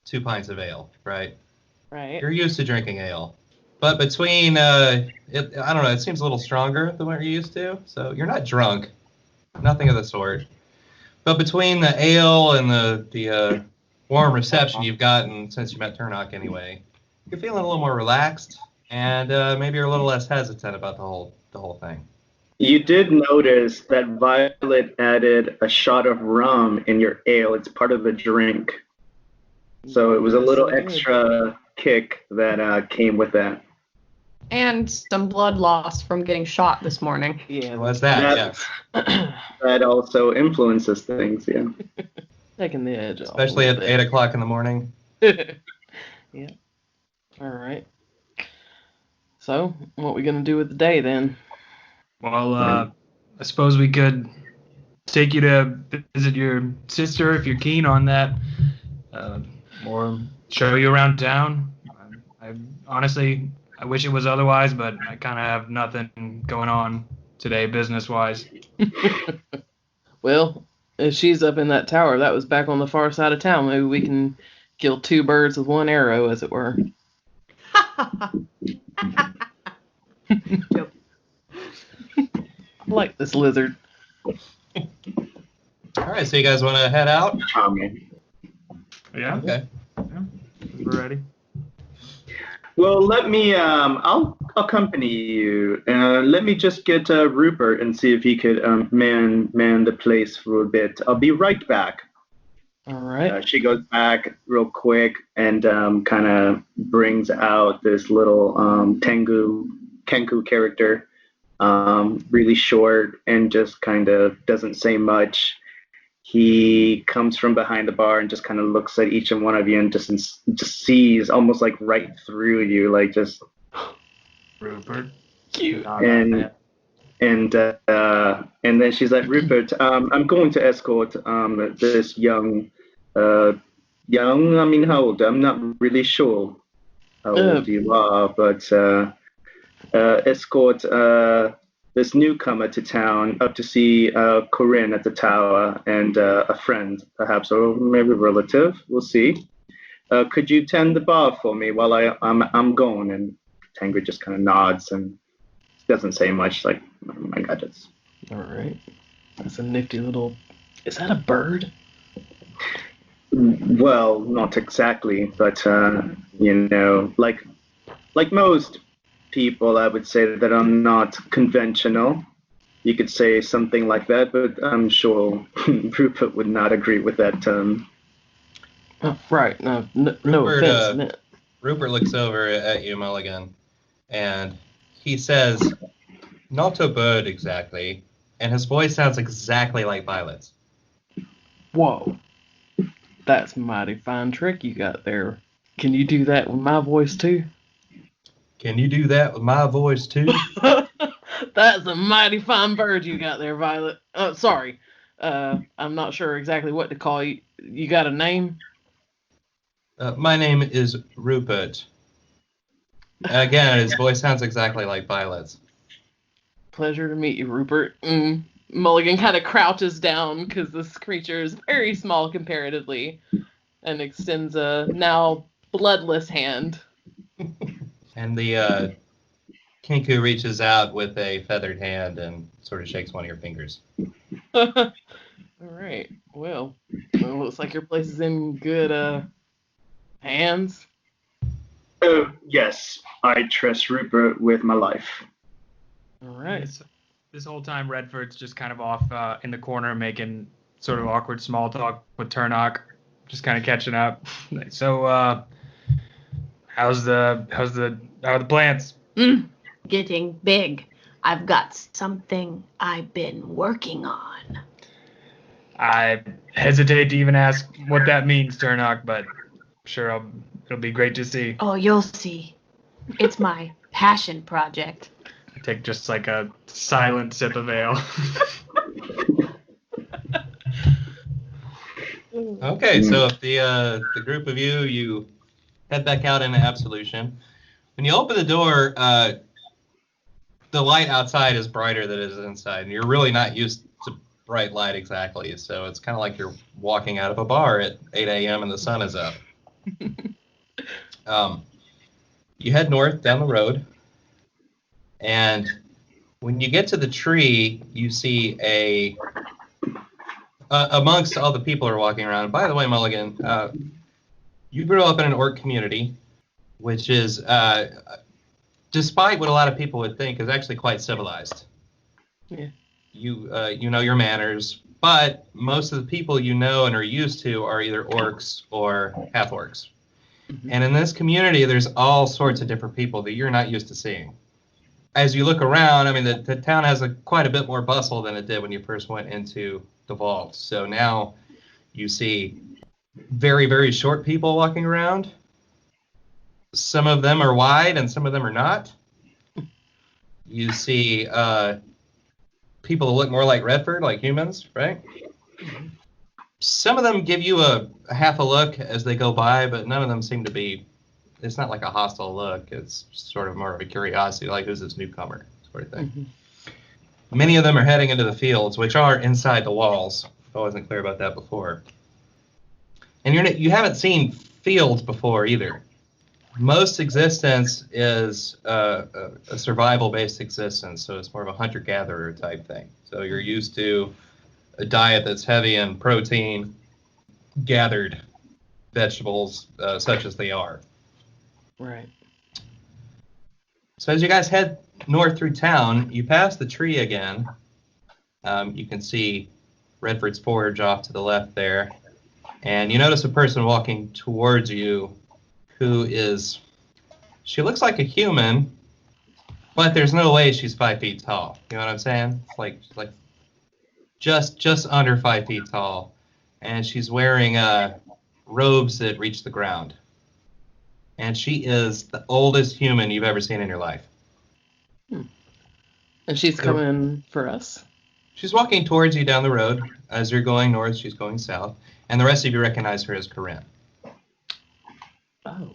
2 pints of ale, right? Right. You're used to drinking ale. But between, I don't know, it seems a little stronger than what you're used to. So you're not drunk. Nothing of the sort. But between the ale and the warm reception you've gotten since you met Turnock anyway, you're feeling a little more relaxed, and maybe you're a little less hesitant about the whole thing. You did notice that Violet added a shot of rum in your ale. It's part of the drink. So it was a little extra kick that came with that. And some blood loss from getting shot this morning. Yeah. What's that? That- Yeah. That also influences things, yeah. Taking the edge off. Especially at 8 o'clock in the morning. Yeah. All right. So, what we gonna do with the day then? Well, I suppose we could take you to visit your sister if you're keen on that, or show you around town. I honestly, I wish it was otherwise, but I kind of have nothing going on today business-wise. Well, if she's up in that tower, that was back on the far side of town. Maybe we can kill 2 birds with 1 arrow, as it were. I like this lizard. All right, so you guys want to head out? Charming. Yeah, Okay. we're ready. Well, let me, I'll accompany you. Let me just get Rupert and see if he could man the place for a bit. I'll be right back. All right. She goes back real quick and kind of brings out this little Kenku character, really short and just kind of doesn't say much. He comes from behind the bar and just kind of looks at each and one of you and just sees almost like right through you, like just. Rupert. Cute. And then she's like, Rupert, I'm going to escort this young. I mean, how old? I'm not really sure how old you are, but escort this newcomer to town up to see Corinne at the tower and a friend, perhaps, or maybe a relative. We'll see. Could you tend the bar for me while I'm gone? And Tangri just kind of nods and doesn't say much. Like, oh my God, it's. All right. That's a nifty little. Is that a bird? Well, not exactly, but like most people, I would say that I'm not conventional. You could say something like that, but I'm sure Rupert would not agree with that term. Oh, right. No Rupert, offense. Rupert looks over at you, Mulligan, and he says, "Not a bird exactly," and his voice sounds exactly like Violet's. Whoa. That's a mighty fine trick you got there. Can you do that with my voice too? Can you do that with my voice too? That's a mighty fine bird you got there, Violet. Sorry. I'm not sure exactly what to call you. You got a name? My name is Rupert. Again, his voice sounds exactly like Violet's. Pleasure to meet you, Rupert. Mulligan kind of crouches down because this creature is very small comparatively and extends a now bloodless hand. And the Kenku reaches out with a feathered hand and sort of shakes one of your fingers. All right. Well, it looks like your place is in good hands. Oh, yes, I trust Rupert with my life. All right. This whole time, Redford's just kind of off in the corner making sort of awkward small talk with Turnock, just kind of catching up. So, how are the plants? Getting big. I've got something I've been working on. I hesitate to even ask what that means, Turnock, but I'm sure it'll be great to see. Oh, you'll see. It's my passion project. I take just like a silent sip of ale. Okay, so if the group of you head back out into Absolution. When you open the door, the light outside is brighter than it is inside, and you're really not used to bright light exactly. So it's kind of like you're walking out of a bar at 8 a.m. and the sun is up. You head north down the road, and when you get to the tree, you see amongst all the people who are walking around. By the way, Mulligan, you grew up in an orc community, which is, despite what a lot of people would think, is actually quite civilized. Yeah. You know your manners, but most of the people you know and are used to are either orcs or half-orcs. Mm-hmm. And in this community, there's all sorts of different people that you're not used to seeing. As you look around, I mean, the town has quite a bit more bustle than it did when you first went into the vault. So now you see very, very short people walking around. Some of them are wide and some of them are not. You see people that look more like Redford, like humans, right? Some of them give you a half a look as they go by, but none of them seem to be, it's not like a hostile look. It's sort of more of a curiosity, like who's this newcomer sort of thing. Mm-hmm. Many of them are heading into the fields, which are inside the walls. I wasn't clear about that before. And you haven't seen fields before either. Most existence is a survival-based existence, so it's more of a hunter-gatherer type thing. So you're used to a diet that's heavy in protein, gathered vegetables, such as they are. Right. So as you guys head north through town, you pass the tree again. You can see Redford's Forge off to the left there. And you notice a person walking towards you who she looks like a human, but there's no way she's 5 feet tall. You know what I'm saying? It's like just under 5 feet tall. And she's wearing robes that reach the ground. And she is the oldest human you've ever seen in your life. And she's coming for us? She's walking towards you down the road. As you're going north, she's going south. And the rest of you recognize her as Corinne. Oh.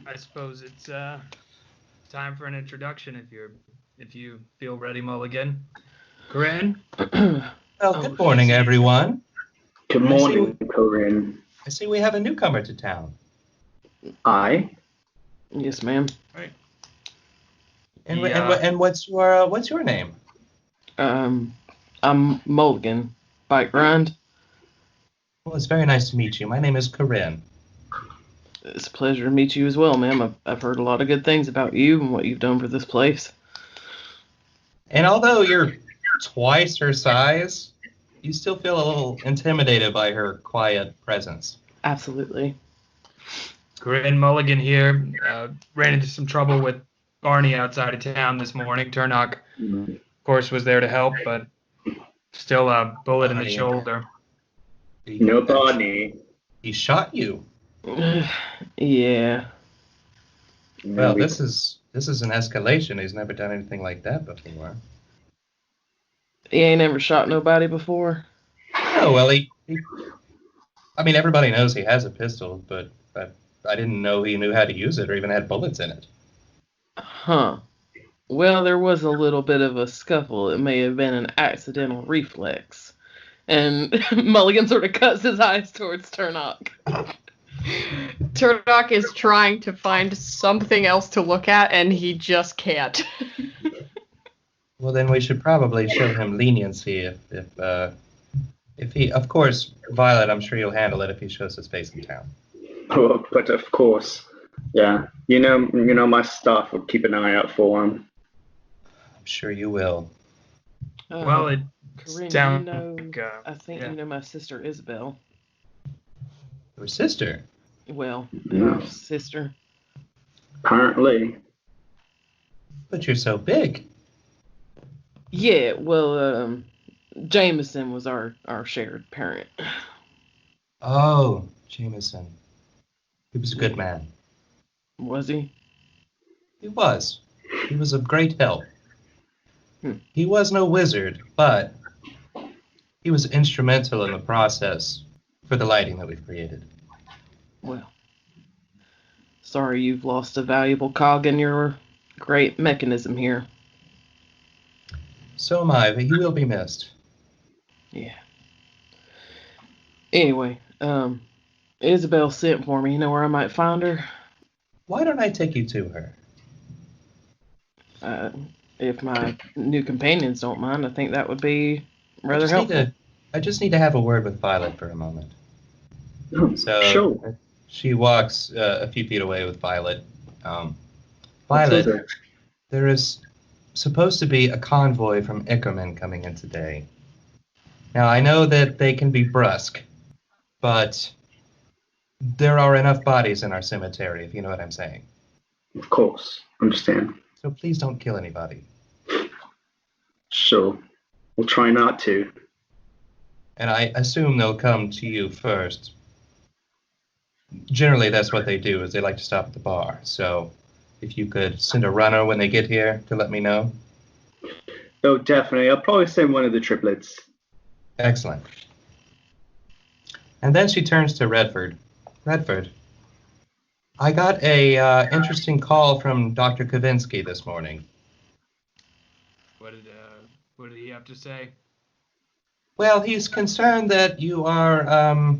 I suppose it's time for an introduction if you feel ready, Mulligan. Corinne? Well, good morning, everyone. Good morning, Corinne. I see we have a newcomer to town. I? Yes, ma'am. Right. And what's your name? I'm Mulligan. Bike Grind. Well, it's very nice to meet you. My name is Corinne. It's a pleasure to meet you as well, ma'am. I've heard a lot of good things about you and what you've done for this place. And although you're twice her size, you still feel a little intimidated by her quiet presence. Absolutely. Corinne, Mulligan here. Ran into some trouble with Barney outside of town this morning. Turnock, of course, was there to help, but still a bullet in the shoulder. No Barney. He shot you. Yeah. Well, this is an escalation. He's never done anything like that before. He ain't ever shot nobody before? Oh, well, I mean, everybody knows he has a pistol, but I didn't know he knew how to use it or even had bullets in it. Huh. Well, there was a little bit of a scuffle. It may have been an accidental reflex. And Mulligan sort of cuts his eyes towards Turnock. Turnock is trying to find something else to look at, and he just can't. Well, then we should probably show him leniency if he, of course, Violet, I'm sure you'll handle it if he shows his face in town. Oh, but of course, yeah. You know, my staff will keep an eye out for him. I'm sure you will. Well, it's Corinne, down. I think you know my sister Isabel. Your sister? Well, Yeah. her sister. Apparently. But you're so big. Yeah, well, Jameson was our shared parent. Oh, Jameson. He was a good man. Was he? He was. He was of great help. He was no wizard, but he was instrumental in the process for the lighting that we've created. Well, sorry you've lost a valuable cog in your great mechanism here. So am I, but he will be missed. Yeah. Anyway, Isabel sent for me. You know where I might find her? Why don't I take you to her? If my new companions don't mind, I think that would be rather helpful. I just need to have a word with Violet for a moment. So Sure. she walks a few feet away with Violet. What's Violet, there? there is supposed to be a convoy from Ickerman coming in today. Now, I know that they can be brusque, but there are enough bodies in our cemetery, if you know what I'm saying. Of course. Understand. So please don't kill anybody. Sure. We'll try not to. And I assume they'll come to you first. Generally, that's what they do, is they like to stop at the bar. So if you could send a runner when they get here to let me know. Oh, definitely. I'll probably send one of the triplets. Excellent. And then she turns to Redford. Redford, I got a interesting call from Dr. Kavinsky this morning. What did he have to say? Well, he's concerned that you are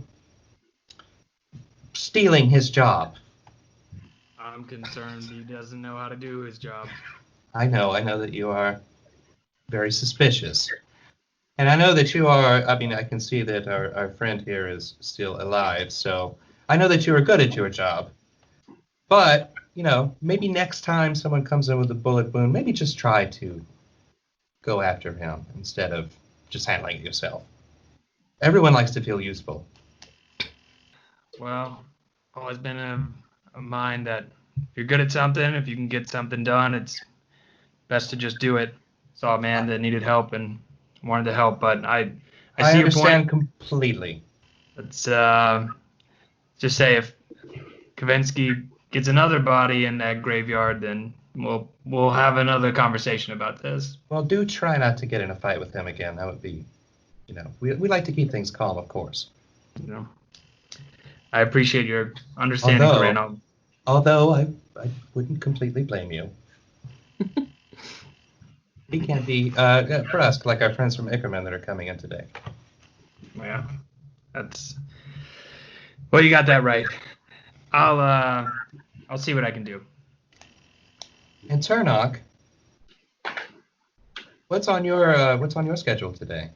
stealing his job. I'm concerned he doesn't know how to do his job. I know that you are very suspicious. And I know that you are, I mean, I can see that our friend here is still alive, so I know that you are good at your job. But, you know, maybe next time someone comes in with a bullet wound, maybe just try to go after him instead of just handling it yourself. Everyone likes to feel useful. Well, always been a mind that if you're good at something, if you can get something done, it's best to just do it. Saw a man that needed help and wanted to help, but I see your understand point. completely. Let's just say if Kavinsky gets another body in that graveyard, then we'll have another conversation about this. Well, do try not to get in a fight with him again. That would be, you know, we like to keep things calm, of course. You know, I appreciate your understanding, Corinne. Although I wouldn't completely blame you. He can be brusque, like our friends from Ickerman that are coming in today. Yeah, well, you got that right. I'll see what I can do. And Turnock, what's on your schedule today?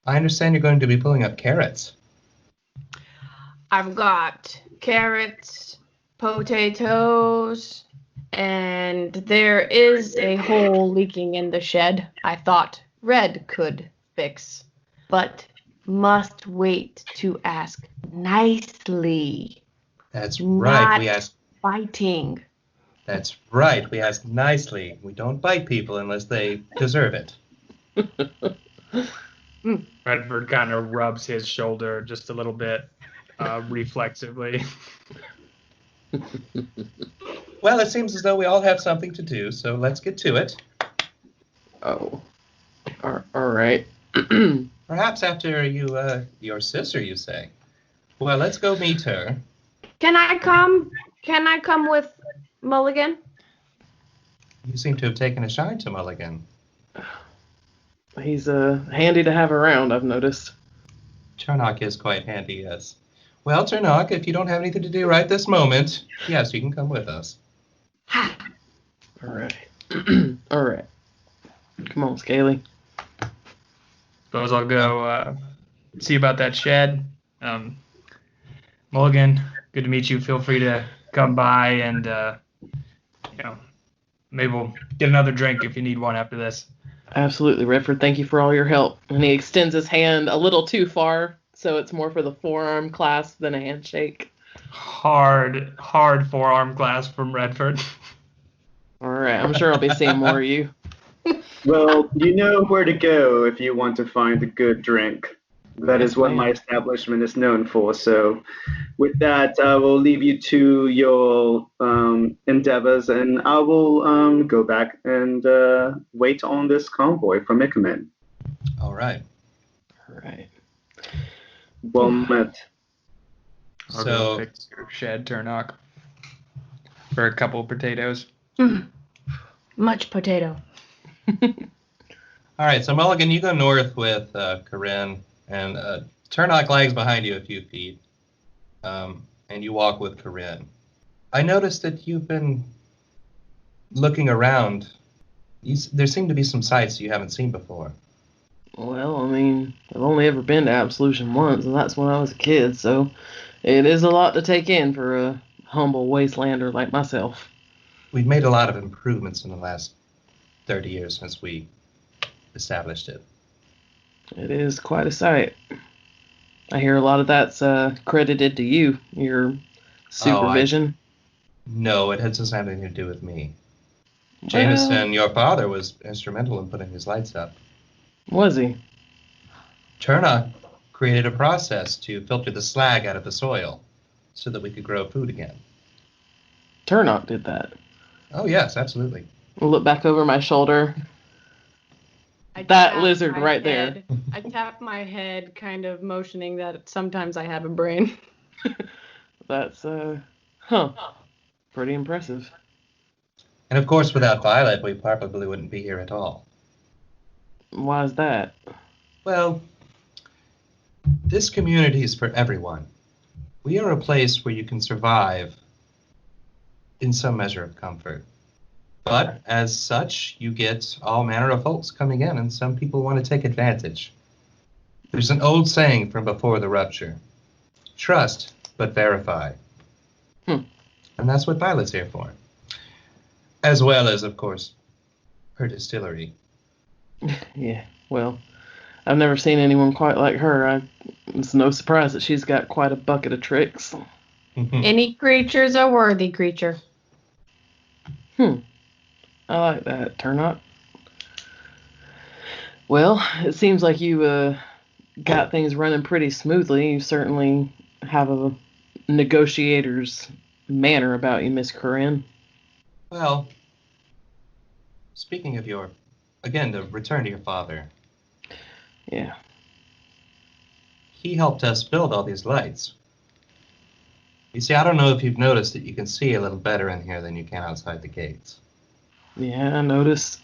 I understand you're going to be pulling up carrots. I've got carrots, potatoes, and there is a hole leaking in the shed I thought Red could fix, but must wait to ask nicely. That's right. Not biting. That's right. We ask nicely. We don't bite people unless they deserve it. Redford kind of rubs his shoulder just a little bit, reflexively. Well, it seems as though we all have something to do, so let's get to it. Oh. All right. Perhaps after your sister, you say. Well, let's go meet her. Can I come? Can I come with Mulligan? You seem to have taken a shine to Mulligan. He's handy to have around, I've noticed. Turnock is quite handy, yes. Well, Turnock, if you don't have anything to do right this moment, yes, you can come with us. Ha! All right. All right. Come on, Scaly. Suppose I'll go see about that shed. Mulligan, good to meet you. Feel free to come by and, maybe we'll get another drink if you need one after this. Absolutely, Redford. Thank you for all your help. And he extends his hand a little too far, so it's more for the forearm clasp than a handshake. Hard forearm clasp from Redford. All right. I'm sure I'll be seeing more of you. Well, you know where to go if you want to find a good drink. That is what my establishment is known for. So with that, I will leave you to your endeavors, and I will go back and wait on this convoy from Ickerman. All right. All right. Well met. I'll go fix your shed, Turnock, for a couple of potatoes. Much potato. All right, so Mulligan, you go north with Corinne, and Turnock lags behind you a few feet, and you walk with Corinne. I noticed that you've been looking around. There seem to be some sights you haven't seen before. Well, I mean, I've only ever been to Absolution once, and that's when I was a kid, so it is a lot to take in for a humble wastelander like myself. We've made a lot of improvements in the last 30 years since we established it. It is quite a sight. I hear a lot of that's credited to you, your supervision. No, it has nothing to do with me. Well, Jameson, your father, was instrumental in putting his lights up. was he? Turnock created a process to filter the slag out of the soil so that we could grow food again. Turnock did that. Oh, yes, absolutely. I'll look back over my shoulder. I That tap lizard my right there. head. I tap my head, kind of motioning that sometimes I have a brain. That's, pretty impressive. And of course, without Violet, we probably wouldn't be here at all. Why is that? Well, this community is for everyone. We are a place where you can survive in some measure of comfort. But as such, you get all manner of folks coming in, and some people want to take advantage. There's an old saying from before the rupture: trust, but verify. And that's what Violet's here for. As well as, of course, her distillery. Yeah, well, I've never seen anyone quite like her. It's no surprise that she's got quite a bucket of tricks. Any creature's a worthy creature. I like that, Turnock. Well, it seems like you got things running pretty smoothly. You certainly have a negotiator's manner about you, Miss Corinne. Well, speaking of again, to return to your father, Yeah. he helped us build all these lights. You see, I don't know if you've noticed that you can see a little better in here than you can outside the gates. Yeah, I noticed.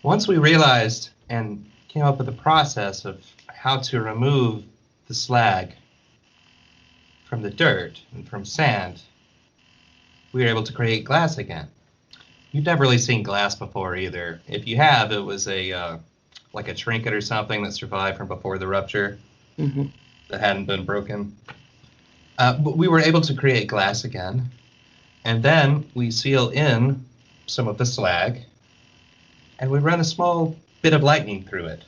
Once we realized and came up with a process of how to remove the slag from the dirt and from sand, we were able to create glass again. You've never really seen glass before either. If you have, it was like a trinket or something that survived from before the rupture that hadn't been broken. But we were able to create glass again, and then we seal in some of the slag, and we run a small bit of lightning through it,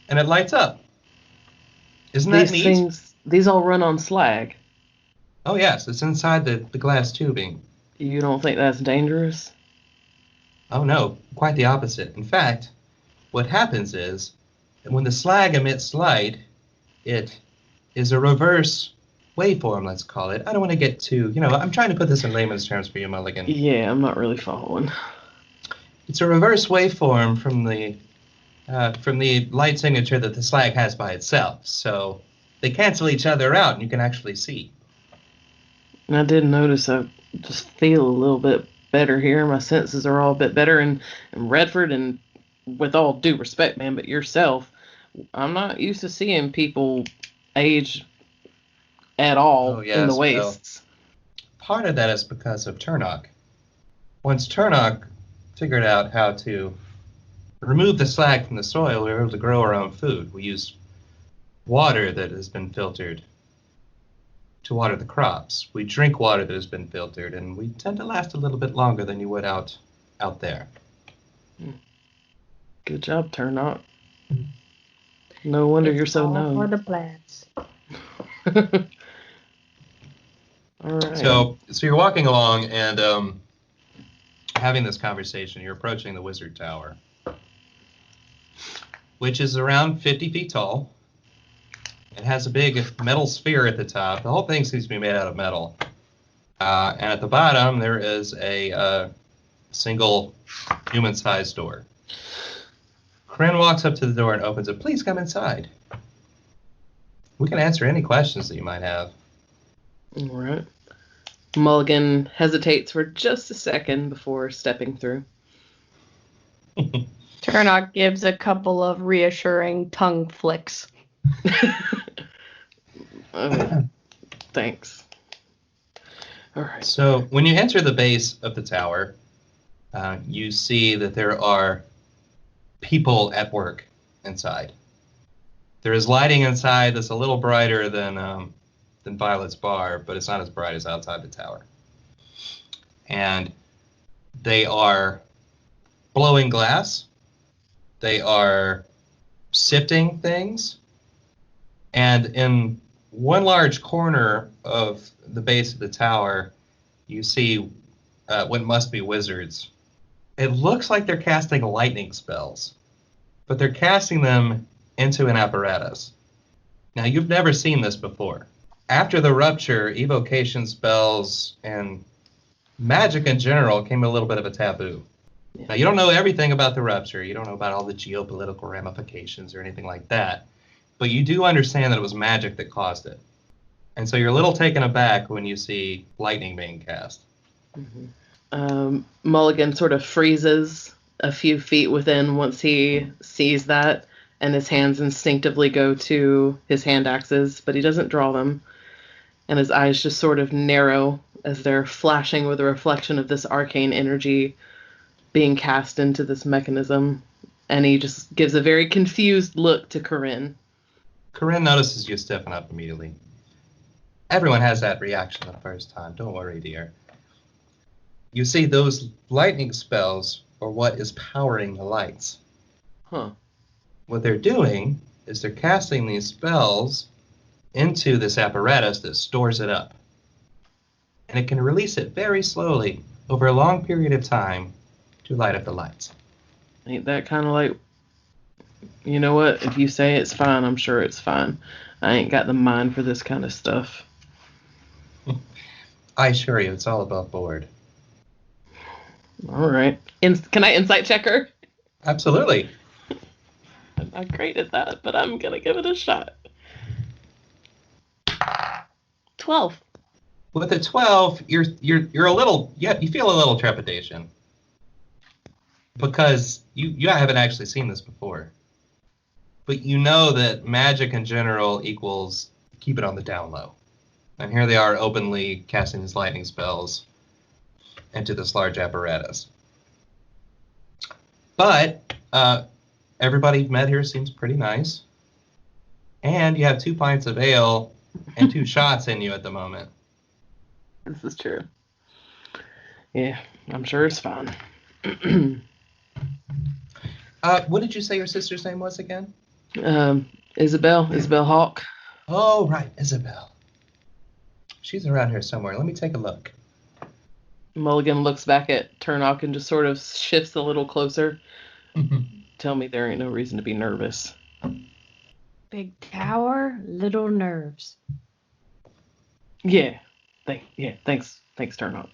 and it lights up. Isn't that neat? These all run on slag. Oh yes, it's inside the glass tubing. You don't think that's dangerous? Oh no, quite the opposite. In fact, what happens is that when the slag emits light, it is a reverse waveform, let's call it. I don't want to get too, I'm trying to put this in layman's terms for you, Mulligan. Yeah, I'm not really following. It's a reverse waveform from the light signature that the slag has by itself. So they cancel each other out, and you can actually see. And I did notice I just feel a little bit better here. My senses are all a bit better. And Redford, and with all due respect, man, but yourself, I'm not used to seeing people age at all in the wastes. Part of that is because of Turnock. Once Turnock figured out how to remove the slag from the soil, we were able to grow our own food. We use water that has been filtered to water the crops. We drink water that has been filtered, and we tend to last a little bit longer than you would out there. Good job, Turnock. No wonder you're so known. For the plants. All right. So you're walking along and having this conversation. You're approaching the Wizard Tower, which is around 50 feet tall. It has a big metal sphere at the top. The whole thing seems to be made out of metal. And at the bottom, there is a single human-sized door. Corinne walks up to the door and opens it. Please come inside. We can answer any questions that you might have. All right. Mulligan hesitates for just a second before stepping through. Turnock gives a couple of reassuring tongue flicks. Thanks. All right. So when you enter the base of the tower, you see that there are people at work inside. There is lighting inside that's a little brighter than Violet's bar, but it's not as bright as outside the tower. And they are blowing glass. They are sifting things. And in one large corner of the base of the tower, you see what must be wizards. It looks like they're casting lightning spells, but they're casting them into an apparatus. Now, you've never seen this before. After the rupture, evocation spells and magic in general came a little bit of a taboo. Now, you don't know everything about the rupture. You don't know about all the geopolitical ramifications or anything like that. But you do understand that it was magic that caused it. And so you're a little taken aback when you see lightning being cast. Mm-hmm. Mulligan sort of freezes a few feet within once he sees that, and his hands instinctively go to his hand axes, but he doesn't draw them. And his eyes just sort of narrow as they're flashing with a reflection of this arcane energy being cast into this mechanism. And he just gives a very confused look to Corinne. Corinne notices you stiffen up immediately. Everyone has that reaction the first time. Don't worry, dear. You see, those lightning spells are what is powering the lights. Huh. What they're doing is they're casting these spells into this apparatus that stores it up. And it can release it very slowly over a long period of time to light up the lights. Ain't that kind of like, you know what? If you say it's fine, I'm sure it's fine. I ain't got the mind for this kind of stuff. I assure you, it's all above board. All right. Can I insight check her? Absolutely. I'm not great at that, but I'm gonna give it a shot. 12. With a 12, you're a little, you feel a little trepidation. Because you haven't actually seen this before. But you know that magic in general equals keep it on the down low. And here they are openly casting these lightning spells into this large apparatus. But everybody you've met here seems pretty nice. And you have 2 pints of ale and 2 shots in you at the moment. This is true. Yeah, I'm sure it's fine. What did you say your sister's name was again? Isabel Hawk. Oh, right, Isabel. She's around here somewhere. Let me take a look. Mulligan looks back at Turnock and just sort of shifts a little closer. Tell me there ain't no reason to be nervous. Big tower, little nerves. Yeah. Thanks, Turnock.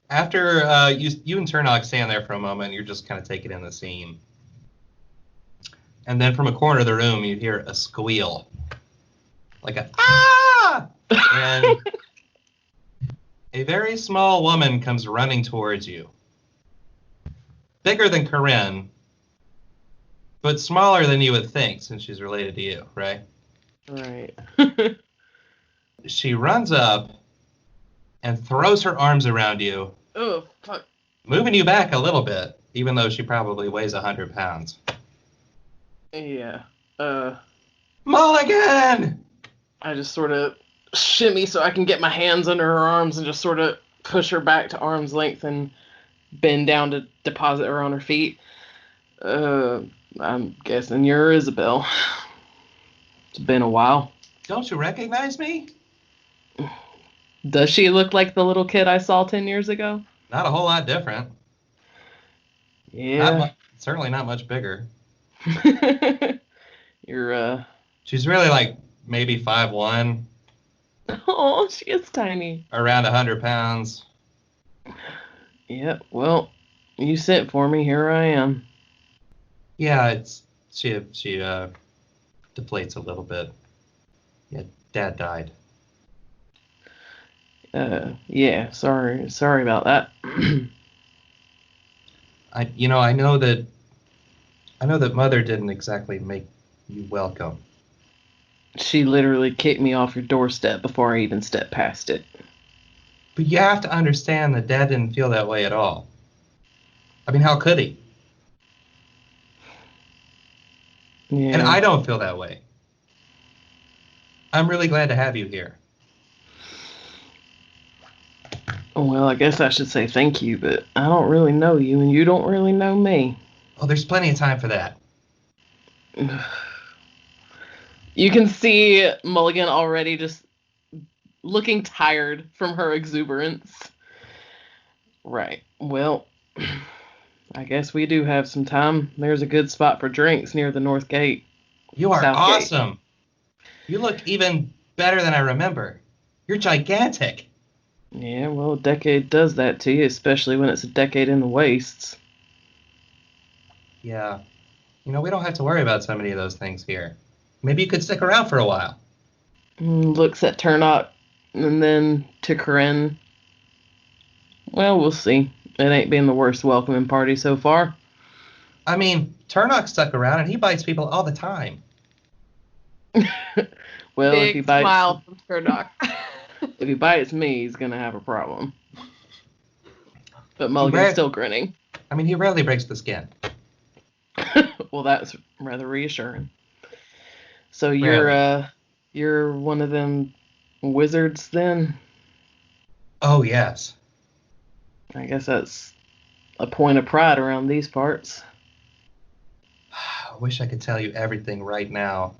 After you and Turnock stand there for a moment, you're just kind of taking in the scene. And then from a corner of the room, you hear a squeal. Like a, ah! And a very small woman comes running towards you. Bigger than Corinne, but smaller than you would think since she's related to you, right? Right. She runs up and throws her arms around you, Oh, fuck. moving you back a little bit, even though she probably weighs 100 pounds. Yeah. Mulligan! I just sort of shimmy so I can get my hands under her arms and just sort of push her back to arm's length and bend down to deposit her on her feet. I'm guessing you're Isabel. It's been a while. Don't you recognize me? Does she look like the little kid I saw 10 years ago? Not a whole lot different. Yeah. Certainly not much bigger. You're, She's really like maybe 5'1", oh, she is tiny. around 100 pounds. Yeah, well, you sent for me, here I am. Yeah, she deflates a little bit. Yeah, Dad died. Yeah, sorry about that. I know that Mother didn't exactly make you welcome. She literally kicked me off your doorstep before I even stepped past it. But you have to understand that Dad didn't feel that way at all. I mean, how could he? Yeah. And I don't feel that way. I'm really glad to have you here. Well, I guess I should say thank you, but I don't really know you, and you don't really know me. Oh, there's plenty of time for that. You can see Mulligan already just looking tired from her exuberance. Right. Well, I guess we do have some time. There's a good spot for drinks near the north gate. You are South gate. awesome. You look even better than I remember. You're gigantic. Yeah, well, a decade does that to you, especially when it's a decade in the wastes. Yeah. We don't have to worry about so many of those things here. Maybe you could stick around for a while. Looks at Turnock and then to Corinne. Well, we'll see. It ain't been the worst welcoming party so far. I mean, Turnock stuck around and he bites people all the time. Well, Big if he bites smile from Turdock. if he bites me, he's gonna have a problem. But Mulligan's still grinning. I mean, he rarely breaks the skin. Well, that's rather reassuring. So Really? you're one of them wizards then? Oh, yes. I guess that's a point of pride around these parts. I wish I could tell you everything right now.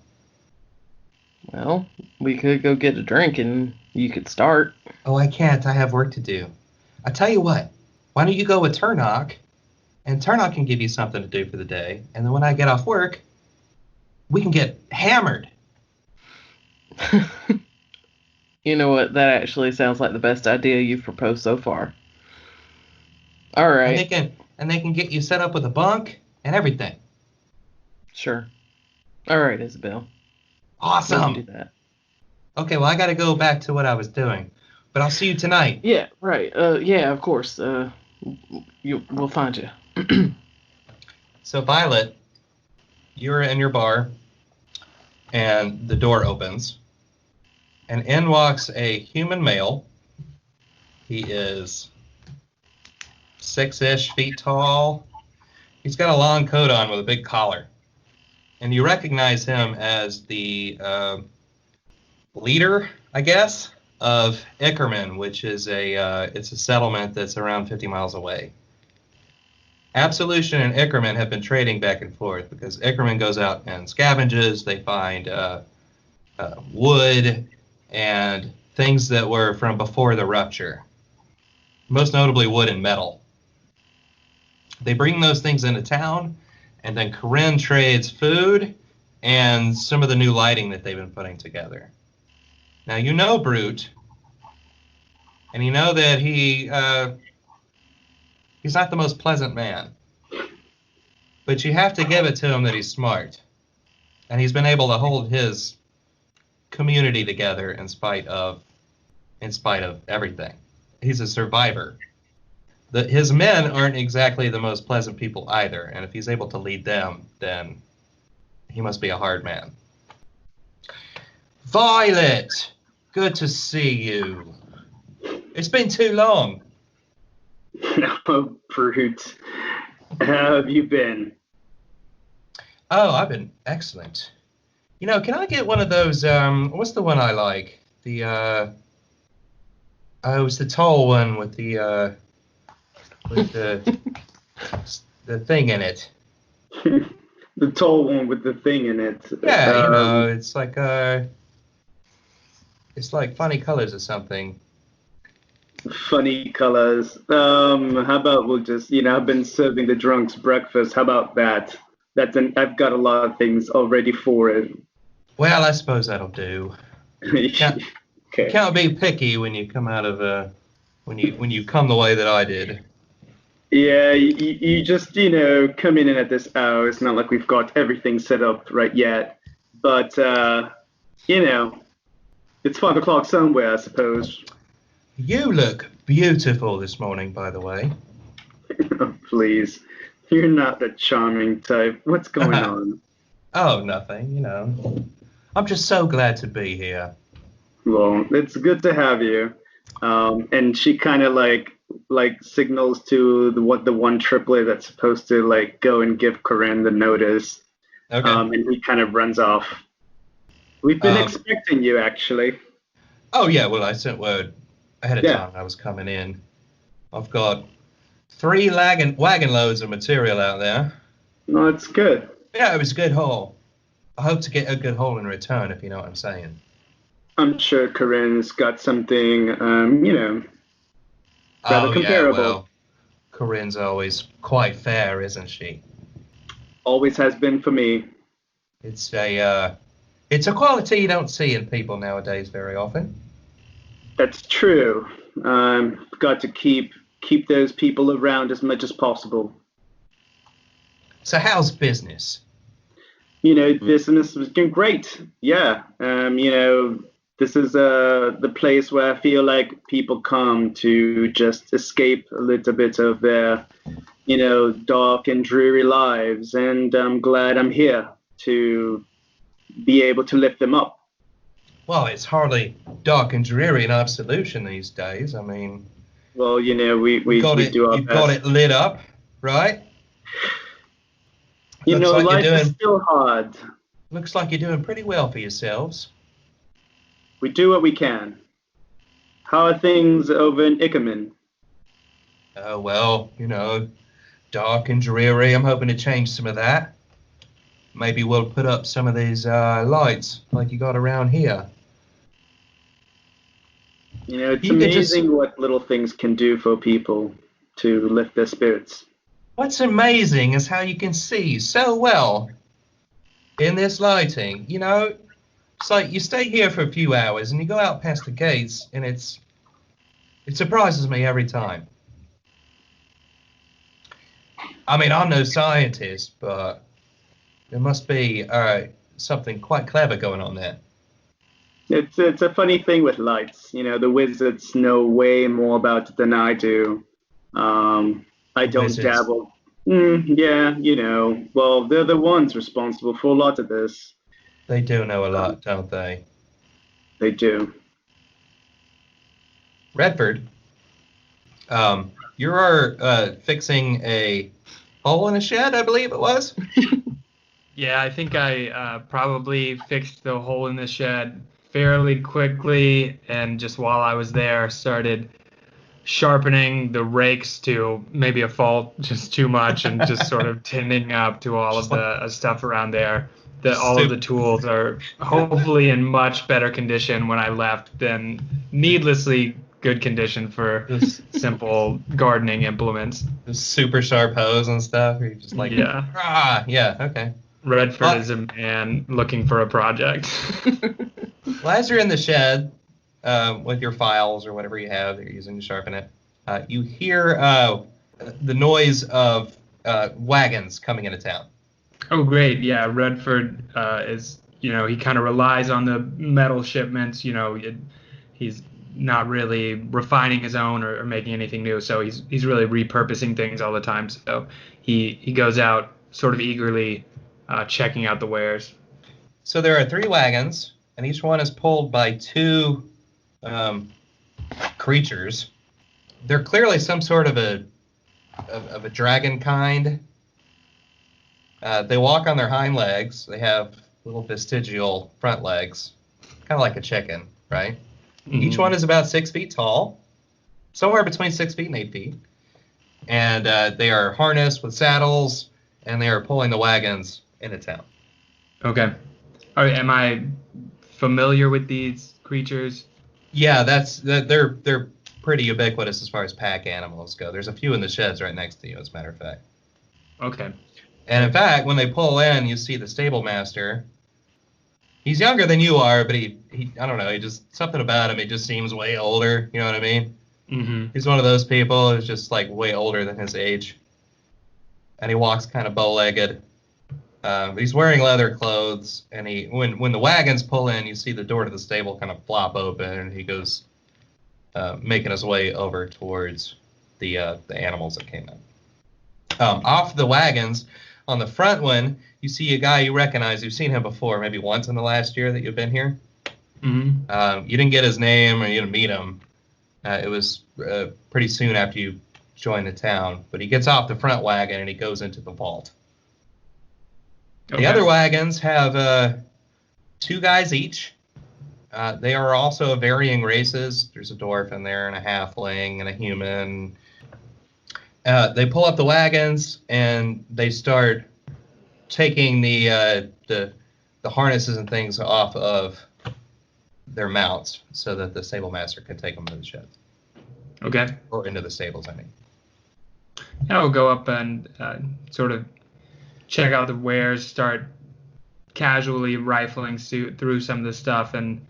Well, we could go get a drink and you could start. Oh, I can't. I have work to do. I tell you what. Why don't you go with Turnock, and Turnock can give you something to do for the day, and then when I get off work, we can get hammered. You know what? That actually sounds like the best idea you've proposed so far. All right. And they can get you set up with a bunk and everything. Sure. All right, Isabel. We Awesome. can do that. Okay, well, I got to go back to what I was doing, but I'll see you tonight. Yeah, right. Yeah, of course. We'll find you. So, Violet, you're in your bar, and the door opens, and in walks a human male. He is 6-ish feet tall. He's got a long coat on with a big collar. And you recognize him as the leader, I guess, of Ickerman, which is it's a settlement that's around 50 miles away. Absolution and Ickerman have been trading back and forth because Ickerman goes out and scavenges. They find wood and things that were from before the rupture, most notably wood and metal. They bring those things into town, and then Corinne trades food and some of the new lighting that they've been putting together. Now, you know Brute, and you know that he's not the most pleasant man. But you have to give it to him that he's smart. And he's been able to hold his community together in spite of everything. He's a survivor. His men aren't exactly the most pleasant people either, and if he's able to lead them, then he must be a hard man. Violet, good to see you. It's been too long. Oh, Brute. How have you been? Oh, I've been excellent. Can I get one of those, what's the one I like? It was the tall one with the thing in it. The tall one with the thing in it. Yeah, it's like funny colors or something. Funny colors. How about we'll just, I've been serving the drunks breakfast. How about that? I've got a lot of things already for it. Well, I suppose that'll do. Okay. Can't be picky when you come out of when you come the way that I did. Yeah, you just, coming in at this hour. It's not like we've got everything set up right yet. But, it's 5 o'clock somewhere, I suppose. You look beautiful this morning, by the way. Please, you're not the charming type. What's going on? Oh, nothing, you know. I'm just so glad to be here. Well, it's good to have you. And she kind of like signals to the one triplet that's supposed to like go and give Corinne the notice. Okay. And he kind of runs off. We've been expecting you, actually. Oh, yeah, well, I sent word ahead of Yeah. time I was coming in. I've got 3 wagon loads of material out there. No, it's good. Yeah, it was a good haul. I hope to get a good haul in return, if you know what I'm saying. I'm sure Corinne's got something, rather comparable. Yeah, well, Corinne's always quite fair, isn't she? Always has been for me. It's a quality you don't see in people nowadays very often. That's true. Got to keep those people around as much as possible. So how's business? Business was doing great. Yeah. This is the place where I feel like people come to just escape a little bit of their, dark and dreary lives. And I'm glad I'm here to be able to lift them up. Well, it's hardly dark and dreary in Absolution these days. I mean, Well, we do our you've best. got it lit up, right? Looks like Life you're is doing, still hard. looks like you're doing pretty well for yourselves. We do what we can. How are things over in Ickerman? Oh, well, dark and dreary. I'm hoping to change some of that. Maybe we'll put up some of these lights like you got around here. It's You could just- amazing what little things can do for people to lift their spirits. What's amazing is how you can see so well in this lighting. It's like you stay here for a few hours and you go out past the gates, and it surprises me every time. I mean, I'm no scientist, but there must be something quite clever going on there. It's a funny thing with lights. The wizards know way more about it than I do. I don't Wizards. dabble. Yeah, Well, they're the ones responsible for a lot of this. They do know a lot, don't they? They do. Redford, you're fixing a hole in a shed, I believe it was? Yeah, I think I probably fixed the hole in the shed fairly quickly, and just while I was there, started sharpening the rakes to maybe a fault, just too much, and just sort of tinning up to all of the stuff around there. All of the tools are hopefully in much better condition when I left than needlessly good condition for simple gardening implements. The super sharp hose and stuff, or you just like, yeah, okay. Redford is a man looking for a project. Well, as you're in the shed with your files or whatever you have that you're using to sharpen it, you hear the noise of wagons coming into town. Oh, great. Yeah, Redford is, he kind of relies on the metal shipments. He's not really refining his own or making anything new. So he's really repurposing things all the time. So he goes out sort of eagerly checking out the wares. So there are 3 wagons, and each one is pulled by 2 creatures. They're clearly some sort of a dragon kind. They walk on their hind legs. They have little vestigial front legs, kind of like a chicken, right? Mm-hmm. Each one is about 6 feet tall, somewhere between 6 feet and 8 feet. And they are harnessed with saddles, and they are pulling the wagons into town. Okay. All right, am I familiar with these creatures? Yeah, they're pretty ubiquitous as far as pack animals go. There's a few in the sheds right next to you, as a matter of fact. Okay. And in fact, when they pull in, you see the stable master. He's younger than you are, but he I don't know, something about him, he just seems way older, you know what I mean? Mm-hmm. He's one of those people who's just like way older than his age. And he walks kind of bow-legged. But he's wearing leather clothes, and when the wagons pull in, you see the door to the stable kind of flop open, and he goes, making his way over towards the animals that came in. Off the wagons, on the front one, you see a guy you recognize. You've seen him before, maybe once in the last year that you've been here. Mm-hmm. You didn't get his name or you didn't meet him. It was pretty soon after you joined the town. But he gets off the front wagon and he goes into the vault. Okay. The other wagons have 2 guys each. They are also varying races. There's a dwarf in there and a halfling and a human. They pull up the wagons and they start taking the harnesses and things off of their mounts so that the stable master can take them to the shed. Okay. Or into the stables, I mean. Yeah, we'll go up and sort of check out the wares, start casually rifling through some of the stuff and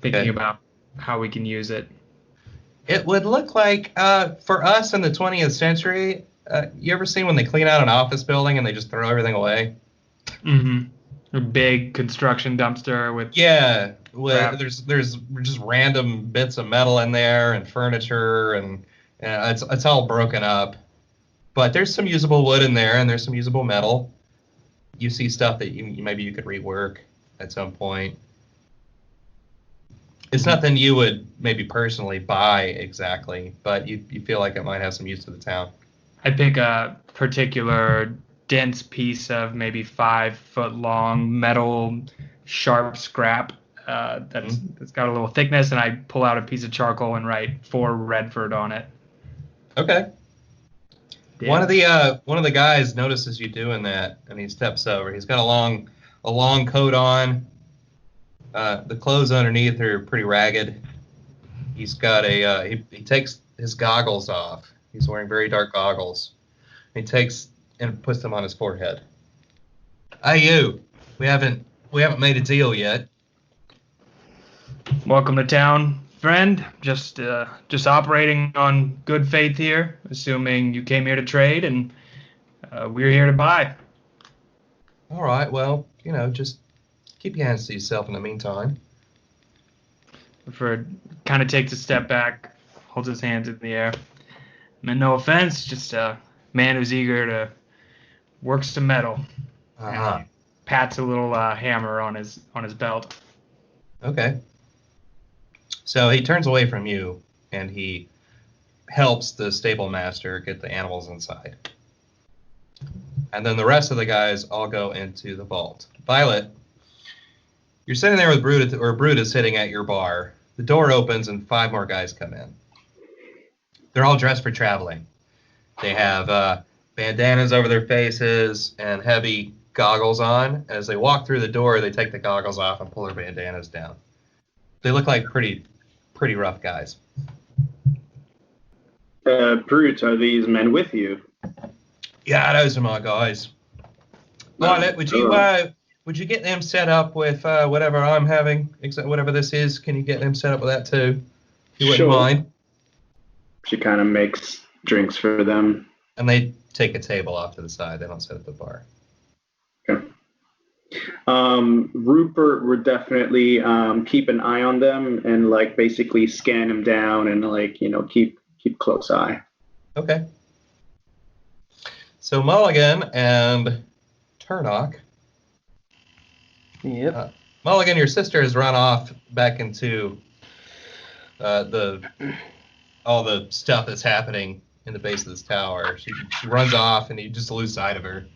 thinking about how we can use it. It would look like, for us in the 20th century, you ever seen when they clean out an office building and they just throw everything away? Mm-hmm. A big construction dumpster with... Yeah, crap. there's just random bits of metal in there and furniture, and it's all broken up. But there's some usable wood in there, and there's some usable metal. You see stuff that maybe you could rework at some point. It's nothing you would maybe personally buy exactly, but you feel like it might have some use to the town. I'd pick a particular dense piece of maybe 5 foot long metal sharp scrap that's got a little thickness, and I pull out a piece of charcoal and write "For Redford" on it. Okay. Yeah. One of the guys notices you doing that, and he steps over. He's got a long coat on. The clothes underneath are pretty ragged. He's got he takes his goggles off. He's wearing very dark goggles. He takes and puts them on his forehead. Hey, you. We haven't made a deal yet. Welcome to town, friend. Just operating on good faith here, assuming you came here to trade and we're here to buy. All right. Well, just keep your hands to yourself in the meantime. Ford kind of takes a step back, holds his hands in the air. I mean, no offense, just a man who's eager to work some metal. Uh-huh. Pats a little hammer on his belt. Okay. So he turns away from you, and he helps the stable master get the animals inside. And then the rest of the guys all go into the vault. Violet, you're sitting there with Brutus sitting at your bar. The door opens, and 5 more guys come in. They're all dressed for traveling. They have bandanas over their faces and heavy goggles on. As they walk through the door, they take the goggles off and pull their bandanas down. They look like pretty rough guys. Brute, are these men with you? Yeah, those are my guys. Violet, would you get them set up with whatever I'm having, whatever this is? Can you get them set up with that too? If you wouldn't mind. She kind of makes drinks for them. And they take a table off to the side. They don't set up the bar. Okay. Rupert would definitely keep an eye on them and basically scan them down and keep close eye. Okay. So Mulligan and Turnock. Yep. Mulligan, your sister has run off back into all the stuff that's happening in the base of this tower. She runs off, and you just lose sight of her.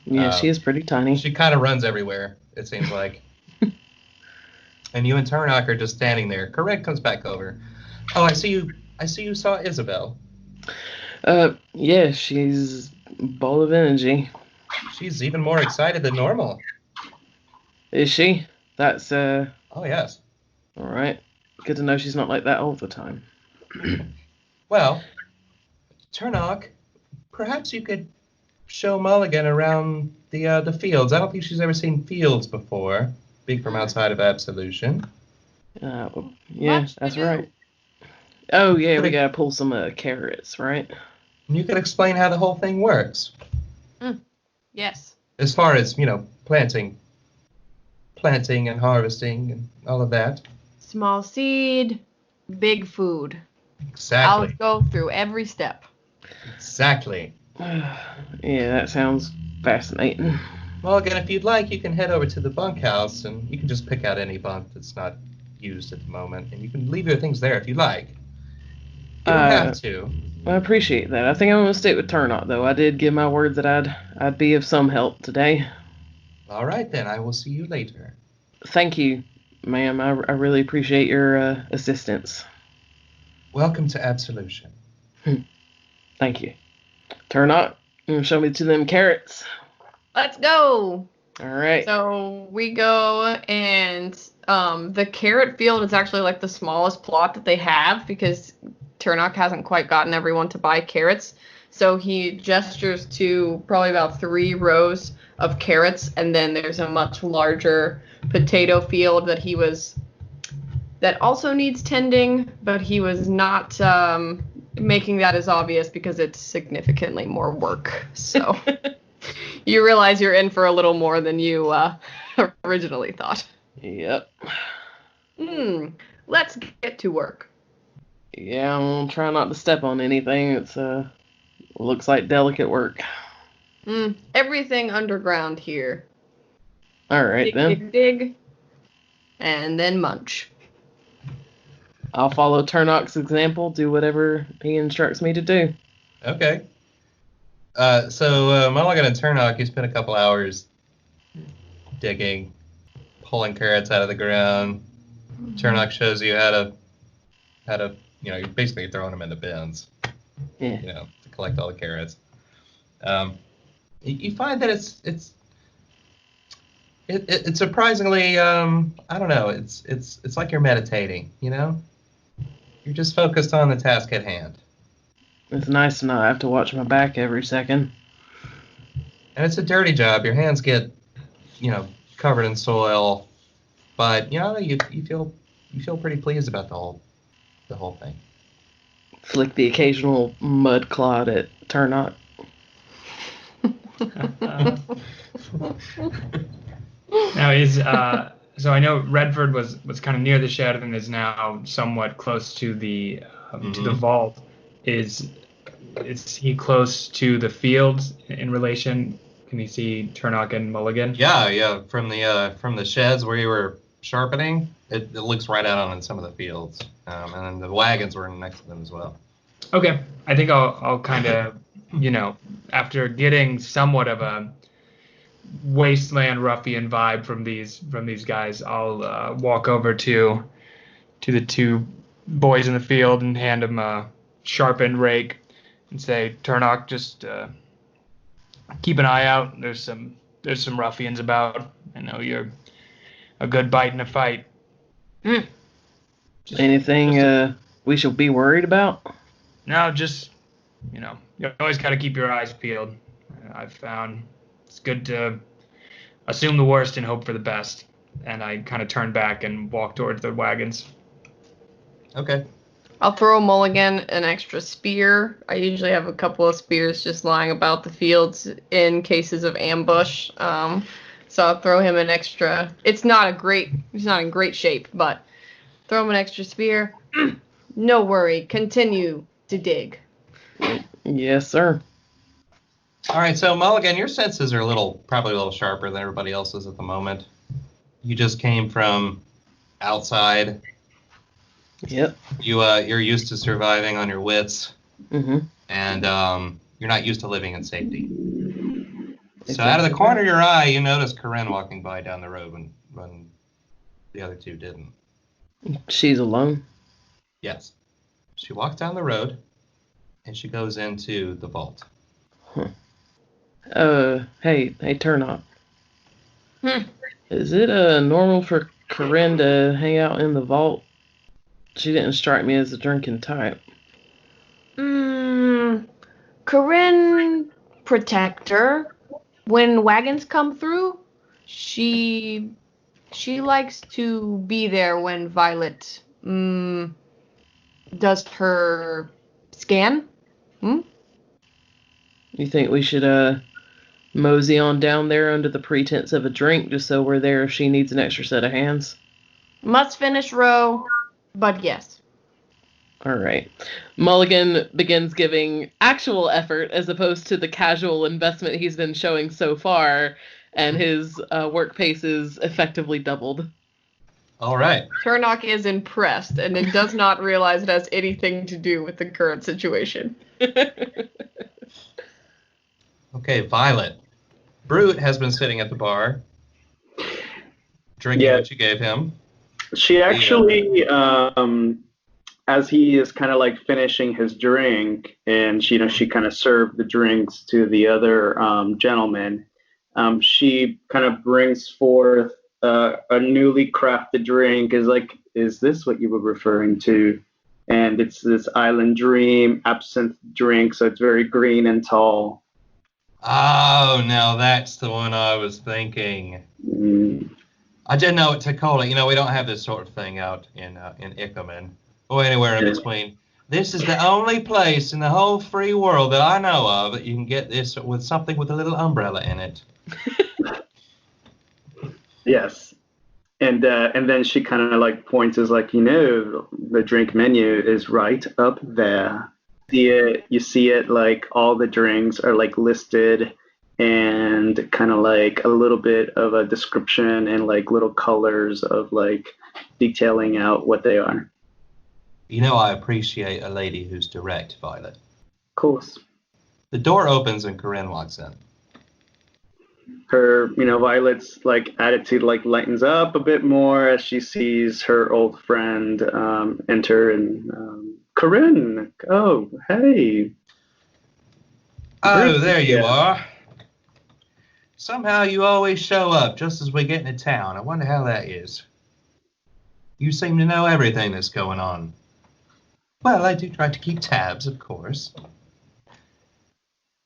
Yeah, she is pretty tiny. She kind of runs everywhere, it seems like. And you and Turnock are just standing there. Correct comes back over. Oh, I see you saw Isabel. Yeah, she's a ball of energy. She's even more excited than normal. Is she? That's Oh, yes. all right. Good to know she's not like that all the time. Well, Turnock, perhaps you could show Mulligan around the fields. I don't think she's ever seen fields before, being from outside of Absolution. Well, yeah, Much to that's do. right. Oh, yeah, we gotta pull some carrots, right? And you could explain how the whole thing works. Yes. As far as, planting and harvesting and all of that. Small seed, big food. Exactly. I'll go through every step. Exactly. Yeah, that sounds fascinating. Well, again, if you'd like, you can head over to the bunkhouse, and you can just pick out any bunk that's not used at the moment, and you can leave your things there if you like. You don't have to. I appreciate that. I think I'm gonna stick with Turnout, though. I did give my word that I'd be of some help today. All right, then. I will see you later. Thank you, ma'am. I really appreciate your assistance. Welcome to Absolution. Thank you. Turnout, show me to them carrots. Let's go. All right. So we go, and the carrot field is actually like the smallest plot that they have because Turnock hasn't quite gotten everyone to buy carrots. So he gestures to probably about 3 rows of carrots, and then there's a much larger potato field that also needs tending, but he was not making that as obvious because it's significantly more work. So you realize you're in for a little more than you originally thought. Yep. Let's get to work. Yeah, I'm gonna try not to step on anything. It's looks like delicate work. Everything underground here. All right, Dig, then. dig, and then munch. I'll follow Turnock's example, do whatever he instructs me to do. Okay. So Mulligan and Turnock, you spent a couple hours digging, pulling carrots out of the ground. Turnock shows you how to, you're basically throwing them into bins, Yeah. to collect all the carrots. You find that it's surprisingly, I don't know, it's like you're meditating, You're just focused on the task at hand. It's nice to not have to watch my back every second. And it's a dirty job. Your hands get, covered in soil, but you feel pretty pleased about the whole thing. Flick the occasional mud clod at Turnock. Now so I know Redford was kind of near the shed and is now somewhat close to the vault. Is he close to the field in relation? Can you see Turnock and Mulligan? Yeah. From the sheds where you were sharpening, it looks right out on some of the fields, and then the wagons were next to them as well. Okay, I think I'll kind of after getting somewhat of a wasteland ruffian vibe from these guys, I'll walk over to the 2 boys in the field and hand them a sharpened rake and say, Turnock, just keep an eye out. There's some ruffians about. I know you're a good bite in a fight. Anything we should be worried about? No, just you always got to keep your eyes peeled. I've found it's good to assume the worst and hope for the best. And I kind of turned back and walked towards the wagons. Okay. I'll throw Mulligan an extra spear. I usually have a couple of spears just lying about the fields in cases of ambush. So I'll throw him an extra. He's not in great shape, but throw him an extra spear. No worry. Continue to dig. Yes, sir. All right, so Mulligan, your senses are probably a little sharper than everybody else's at the moment. You just came from outside. Yep. You're used to surviving on your wits, And you're not used to living in safety. So out of the corner of your eye, you notice Corinne walking by down the road when the other 2 didn't. She's alone. Yes. She walks down the road, and she goes into the vault. Hey, Turnock. Is it normal for Corinne to hang out in the vault? She didn't strike me as a drinking type. Corinne Protector. When wagons come through, she likes to be there when Violet does her scan. You think we should mosey on down there under the pretense of a drink just so we're there if she needs an extra set of hands? Must finish row, but yes. All right. Mulligan begins giving actual effort as opposed to the casual investment he's been showing so far, and his work pace is effectively doubled. All right. Turnock is impressed, and it does not realize it has anything to do with the current situation. Okay, Violet. Brute has been sitting at the bar, drinking Yeah. what you gave him. She actually, as he is kind of like finishing his drink, and she kind of served the drinks to the other gentleman. She kind of brings forth a newly crafted drink. Is this what you were referring to? And it's this Island Dream absinthe drink, so it's very green and tall. Oh, now that's the one I was thinking. Mm. I didn't know what to call it. We don't have this sort of thing out in Ickerman or anywhere in between. This is the only place in the whole free world that I know of that you can get this with something with a little umbrella in it. Yes. And then she kind of like points as like, the drink menu is right up there. You see it like all the drinks are like listed and kind of like a little bit of a description and like little colors of like detailing out what they are. I appreciate a lady who's direct, Violet. Of course. The door opens and Corinne walks in. Her, Violet's like attitude like lightens up a bit more as she sees her old friend enter, and Corinne, oh, hey. Oh, there you are. Somehow you always show up just as we get into town. I wonder how that is. You seem to know everything that's going on. Well, I do try to keep tabs, of course.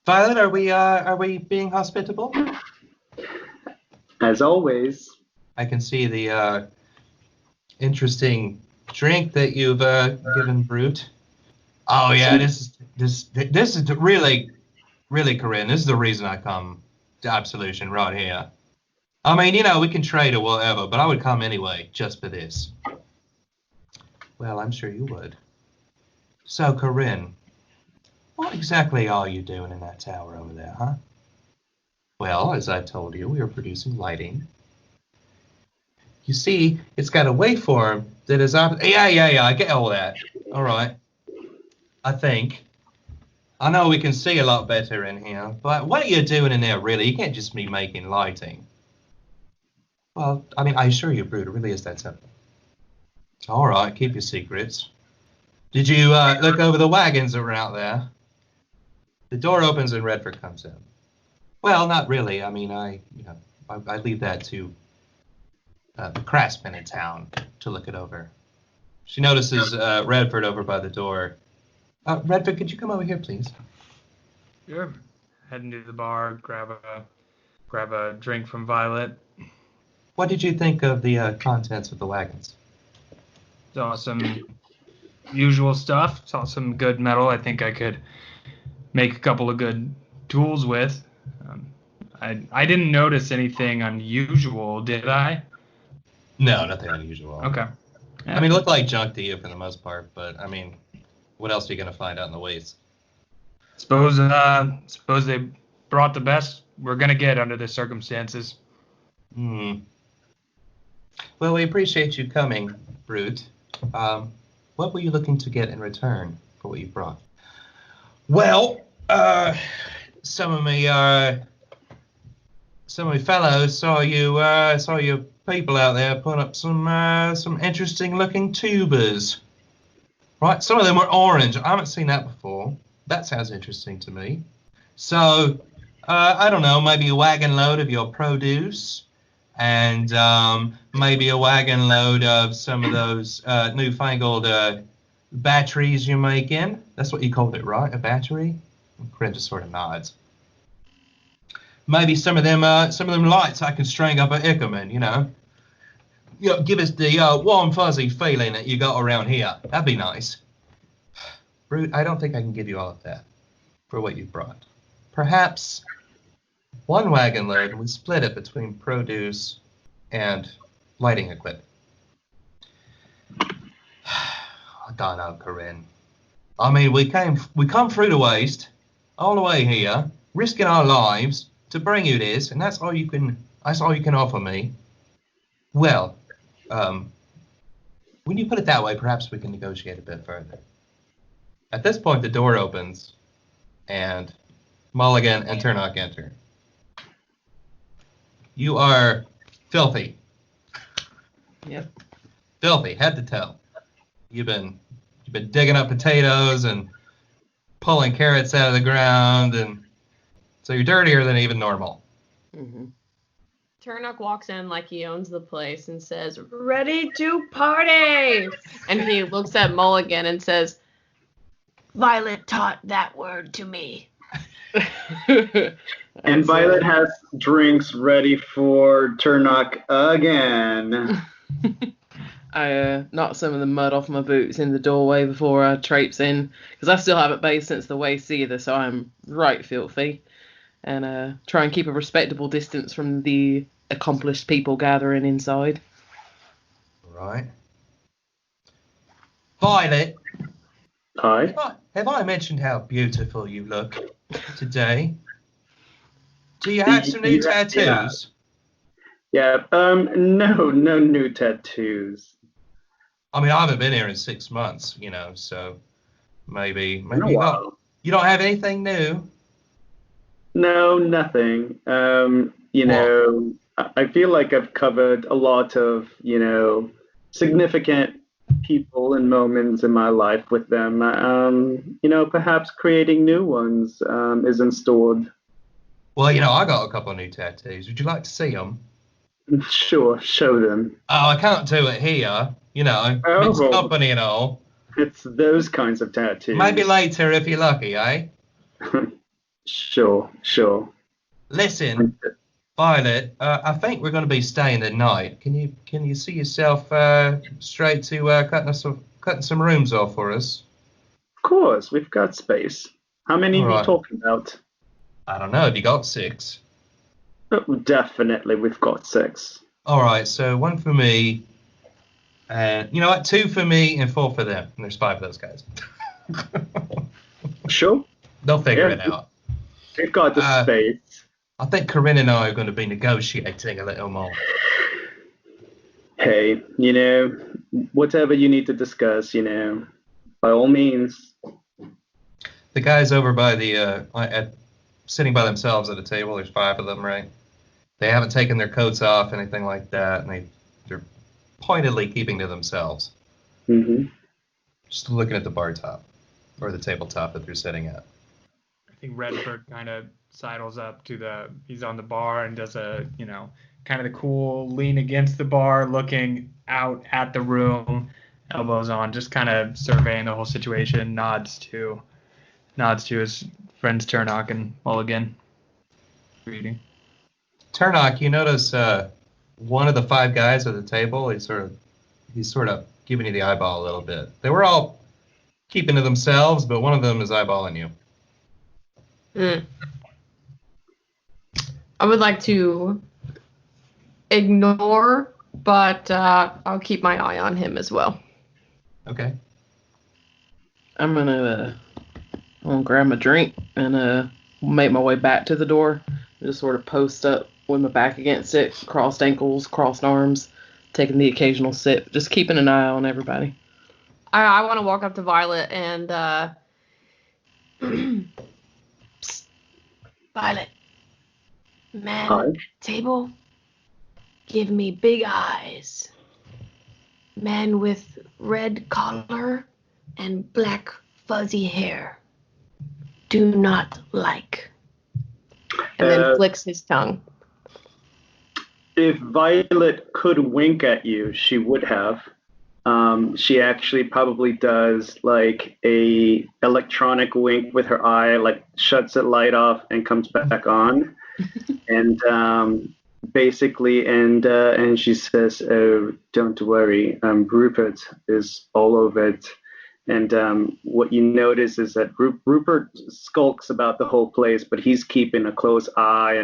Violet, are we being hospitable? As always. I can see the interesting drink that you've given Brute. Oh yeah, this is really, Corinne. This is the reason I come to Absolution right here. I mean, we can trade or whatever, but I would come anyway just for this. Well, I'm sure you would. So, Corinne, what exactly are you doing in that tower over there, huh? Well, as I told you, we are producing lighting. You see, it's got a waveform that is yeah, I get all that. All right. I think. I know we can see a lot better in here, but what are you doing in there, really? You can't just be making lighting. Well, I mean, I assure you, Brute, it really is that simple. All right, keep your secrets. Did you look over the wagons that were out there? The door opens and Redford comes in. Well, not really. I mean, I leave that to the craftsman in town to look it over. She notices Redford over by the door. Redford, could you come over here, please? Sure. Heading to the bar, grab a drink from Violet. What did you think of the contents of the wagons? Saw some usual stuff. Saw some good metal. I think I could make a couple of good tools with. I didn't notice anything unusual, did I? No, nothing unusual. Okay. I mean, it looked like junk to you for the most part, but I mean, what else are you gonna find out in the waste? Suppose they brought the best we're gonna get under the circumstances. Well, we appreciate you coming, Brute. What were you looking to get in return for what you brought? Well, some of me fellows saw you people out there put up some interesting looking tubers. Right, some of them were orange. I haven't seen that before. That sounds interesting to me. So, I don't know, maybe a wagon load of your produce, and maybe a wagon load of some of those newfangled batteries you're making. That's what you called it, right? A battery? Corinne just sort of nods. Maybe some of them lights I can string up at Ickerman, give us the warm, fuzzy feeling that you got around here. That'd be nice. Brute, I don't think I can give you all of that for what you brought. Perhaps one wagon load, we split it between produce and lighting equipment. I don't know, Corinne. I mean, we come through the waste, all the way here, risking our lives to bring you this, and that's all you can offer me. Well, when you put it that way, perhaps we can negotiate a bit further. At this point, the door opens, and Mulligan and Turnock enter. You are filthy. Yep. Filthy, head to toe. You've been digging up potatoes and pulling carrots out of the ground, and so you're dirtier than even normal. Mm-hmm. Turnock walks in like he owns the place and says, "Ready to party!" And he looks at Mulligan and says, Violet taught that word to me. And Violet has drinks ready for Turnock again. I knocked some of the mud off my boots in the doorway before I traipse in, because I still haven't bathed since the waist either, so I'm right filthy. And try and keep a respectable distance from the accomplished people gathering inside. Right. Violet, Hi. have I mentioned how beautiful you look today? Do you have some new tattoos? Yeah. No new tattoos. I mean, I haven't been here in 6 months, so maybe In a while. you don't have anything new. No, nothing. I feel like I've covered a lot of, significant people and moments in my life with them. Perhaps creating new ones is installed. Well, I got a couple of new tattoos. Would you like to see them? Sure, show them. Oh, I can't do it here. Mixed company and all. It's those kinds of tattoos. Maybe later if you're lucky, eh? Sure. Listen, Violet, I think we're going to be staying the night. Can you see yourself straight to cutting some rooms off for us? Of course, we've got space. How many are you Alright. talking about? I don't know. Have you got 6? Definitely, we've got 6. All right, so 1 for me, and you know what? 2 for me and 4 for them. And there's 5 of those guys. Sure. They'll figure Yeah. it out. We've got the space. I think Corinne and I are going to be negotiating a little more. Hey, whatever you need to discuss, by all means. The guys over by sitting by themselves at a table. There's 5 of them, right? They haven't taken their coats off, anything like that, and they're pointedly keeping to themselves. Mm-hmm. Just looking at the bar top or the tabletop that they're sitting at. I think Redford kind of sidles up he's on the bar and does kind of the cool lean against the bar, looking out at the room, elbows on, just kind of surveying the whole situation, nods to his friends Turnock and Mulligan. Reading. Turnock, you notice one of the 5 guys at the table, he's sort of giving you the eyeball a little bit. They were all keeping to themselves, but one of them is eyeballing you. I would like to ignore, but I'll keep my eye on him as well. Okay. I'm gonna grab my drink and make my way back to the door. Just sort of post up with my back against it, crossed ankles, crossed arms, taking the occasional sip, just keeping an eye on everybody. I want to walk up to Violet and Psst. Violet. Man Hi. at the table, give me big eyes. Man with red collar and black fuzzy hair. Do not like. and then Uh, flicks his tongue. If Violet could wink at you, she would have. She actually probably does like a electronic wink with her eye, like shuts it light off and comes back on, and and she says, "Oh, don't worry, Rupert is all over it." And what you notice is that Rupert skulks about the whole place, but he's keeping a close eye,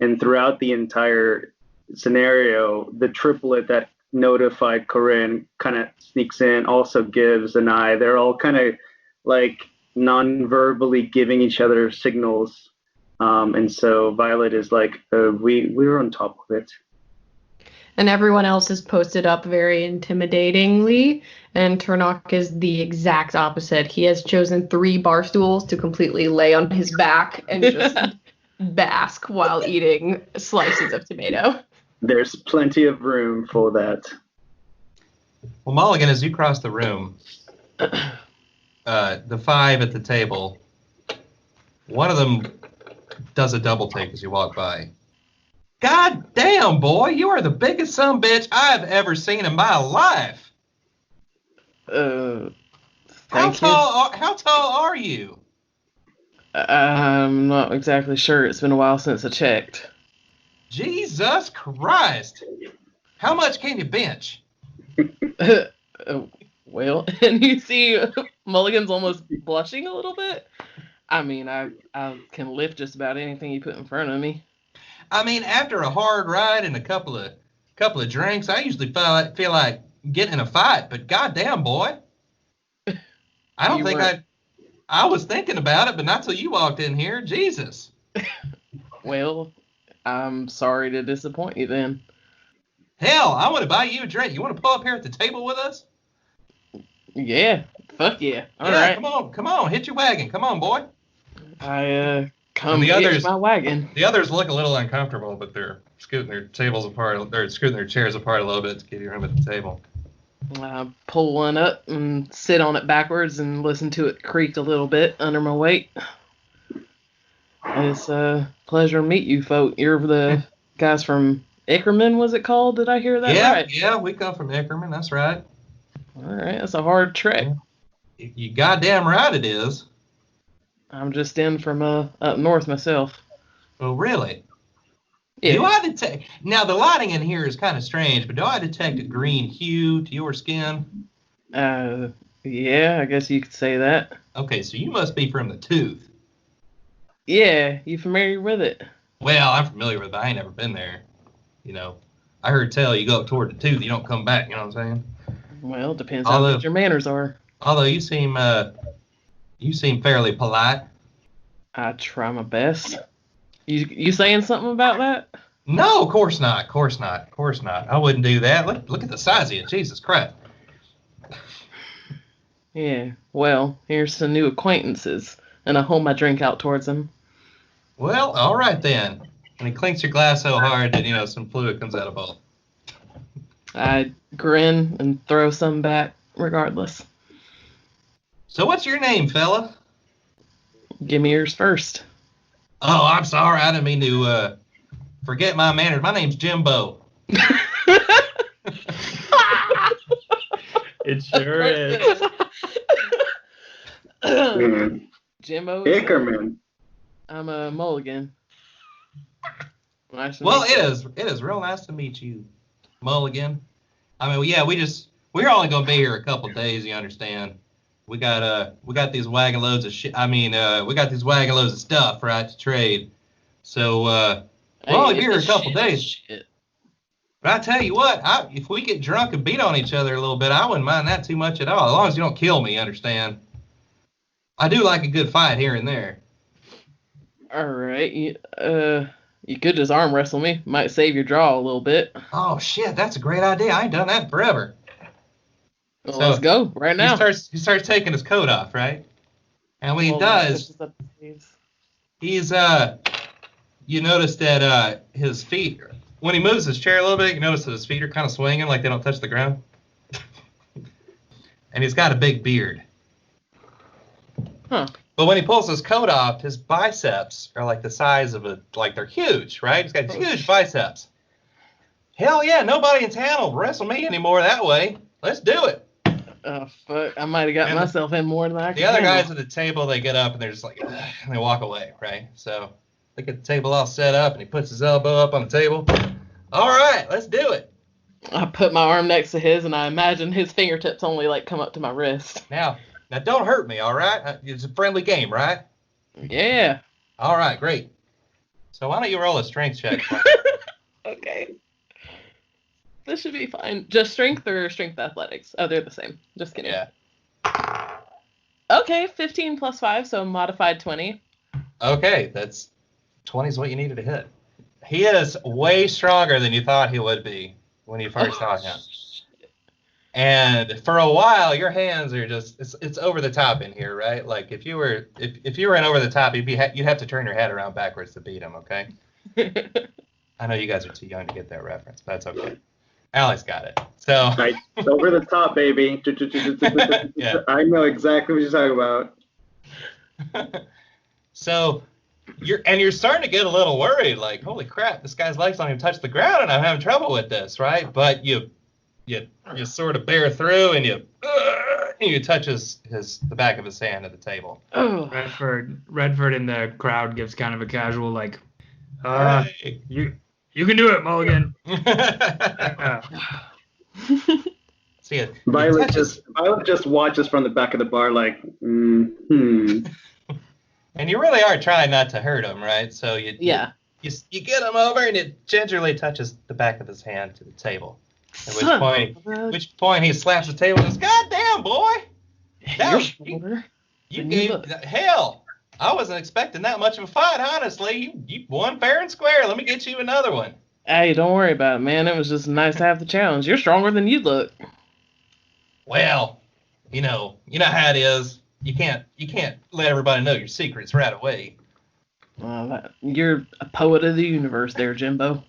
and throughout the entire scenario, the triplet that notified Corinne, kind of sneaks in, also gives an eye. They're all kind of like non-verbally giving each other signals. And so Violet is like, we're on top of it. And everyone else is posted up very intimidatingly. And Turnok is the exact opposite. He has chosen 3 bar stools to completely lay on his back and just bask while eating slices of tomato. There's plenty of room for that. Well, Mulligan, as you cross the room, the 5 at the table, one of them does a double take as you walk by. God damn, boy, you are the biggest sumbitch I've ever seen in my life. How tall are you? I'm not exactly sure. It's been a while since I checked. Jesus Christ. How much can you bench? Well, and you see Mulligan's almost blushing a little bit. I mean, I can lift just about anything you put in front of me. I mean, after a hard ride and a couple of drinks, I usually feel like getting in a fight. But goddamn, boy, I don't think I was thinking about it, but not till you walked in here. Jesus. Well, I'm sorry to disappoint you then. Hell, I want to buy you a drink. You want to pull up here at the table with us? Yeah, fuck yeah. All yeah, right. Come on, hit your wagon. Come on, boy. Come the get others, my wagon. The others look a little uncomfortable, but they're scooting their tables apart. They're scooting their chairs apart a little bit to give you room at the table. I pull one up and sit on it backwards and listen to it creak a little bit under my weight. It's a pleasure to meet you, folk. You're the guys from Ickerman, was it called? Did I hear that right? Yeah, we come from Ickerman. That's right. All right, that's a hard trek. You goddamn right it is. I'm just in from up north myself. Oh, really? Yeah. Do I detect... Now, the lighting in here is kind of strange, but do I detect a green hue to your skin? Yeah, I guess you could say that. Okay, so you must be from the Tooth. Yeah, you familiar with it? Well, I'm familiar with it, but I ain't never been there. You know, I heard tell you go up toward the Tooth, you don't come back, you know what I'm saying? Well, it depends how good your manners are. Although you seem fairly polite. I try my best. You saying something about that? No, of course not. I wouldn't do that. Look at the size of you. Jesus Christ. Yeah, well, here's some new acquaintances, and I hold my drink out towards them. Well, all right then. And he clinks your glass so hard that, some fluid comes out of both. I grin and throw some back, regardless. So what's your name, fella? Give me yours first. Oh, I'm sorry. I didn't mean to forget my manners. My name's Jimbo. It sure is. Jimbo. Ickerman. I'm a Mulligan. Nice to Well, meet you. it is real nice to meet you, Mulligan. I mean, yeah, we're only gonna be here a couple days. You understand? We got these wagon loads of shit. I mean, we got these wagon loads of stuff, right, to trade. So we'll only be here a couple days. Shit. But I tell you what, if we get drunk and beat on each other a little bit, I wouldn't mind that too much at all, as long as you don't kill me. You understand? I do like a good fight here and there. All right. You could just arm wrestle me. Might save your draw a little bit. Oh shit, that's a great idea. I ain't done that in forever. Well, So, let's go right now. He starts taking his coat off, right? And when he does, he's you notice that his feet, when he moves his chair a little bit, you notice that his feet are kind of swinging like they don't touch the ground. And he's got a big beard. Huh. But when he pulls his coat off, his biceps are like the size of they're huge, right? He's got these huge biceps. Hell yeah, nobody in town will wrestle me anymore that way. Let's do it. Oh, fuck. I might have got myself in more than I could The other handle. guys at the table, they get up and they're just like, ugh, and they walk away, right? So they get the table all set up and he puts his elbow up on the table. All right, let's do it. I put my arm next to his, and I imagine his fingertips only, come up to my wrist. Now don't hurt me, all right? It's a friendly game, right? Yeah. All right, great. So why don't you roll a strength check? Okay. This should be fine. Just strength or strength athletics? Oh, they're the same. Just kidding. Yeah. Okay, 15 plus 5, so modified 20. Okay, that's 20 is what you needed to hit. He is way stronger than you thought he would be when you first saw him. And for a while, your hands are just, it's over the top in here, right? Like if you were in over the top, you'd have to turn your head around backwards to beat him, okay? I know you guys are too young to get that reference, but that's okay. Alex got it. So Right. Over the top, baby. Yeah. I know exactly what you're talking about. So you're starting to get a little worried, like, holy crap, this guy's legs don't even touch the ground, and I'm having trouble with this, right? But you sort of bear through, and you touch the back of his hand at the table. Oh. Redford in the crowd gives kind of a casual like, Hey. you can do it, Mulligan. See it. Violet just watches from the back of the bar like, And you really are trying not to hurt him, right? So you get him over, and it gingerly touches the back of his hand to the table. At which point he slaps the table and says, "God damn, boy! You're stronger. You gave hell. I wasn't expecting that much of a fight, honestly. You won fair and square. Let me get you another one." Hey, don't worry about it, man. It was just nice to have the challenge. You're stronger than you look. Well, you know how it is. You can't let everybody know your secrets right away. You're a poet of the universe there, Jimbo.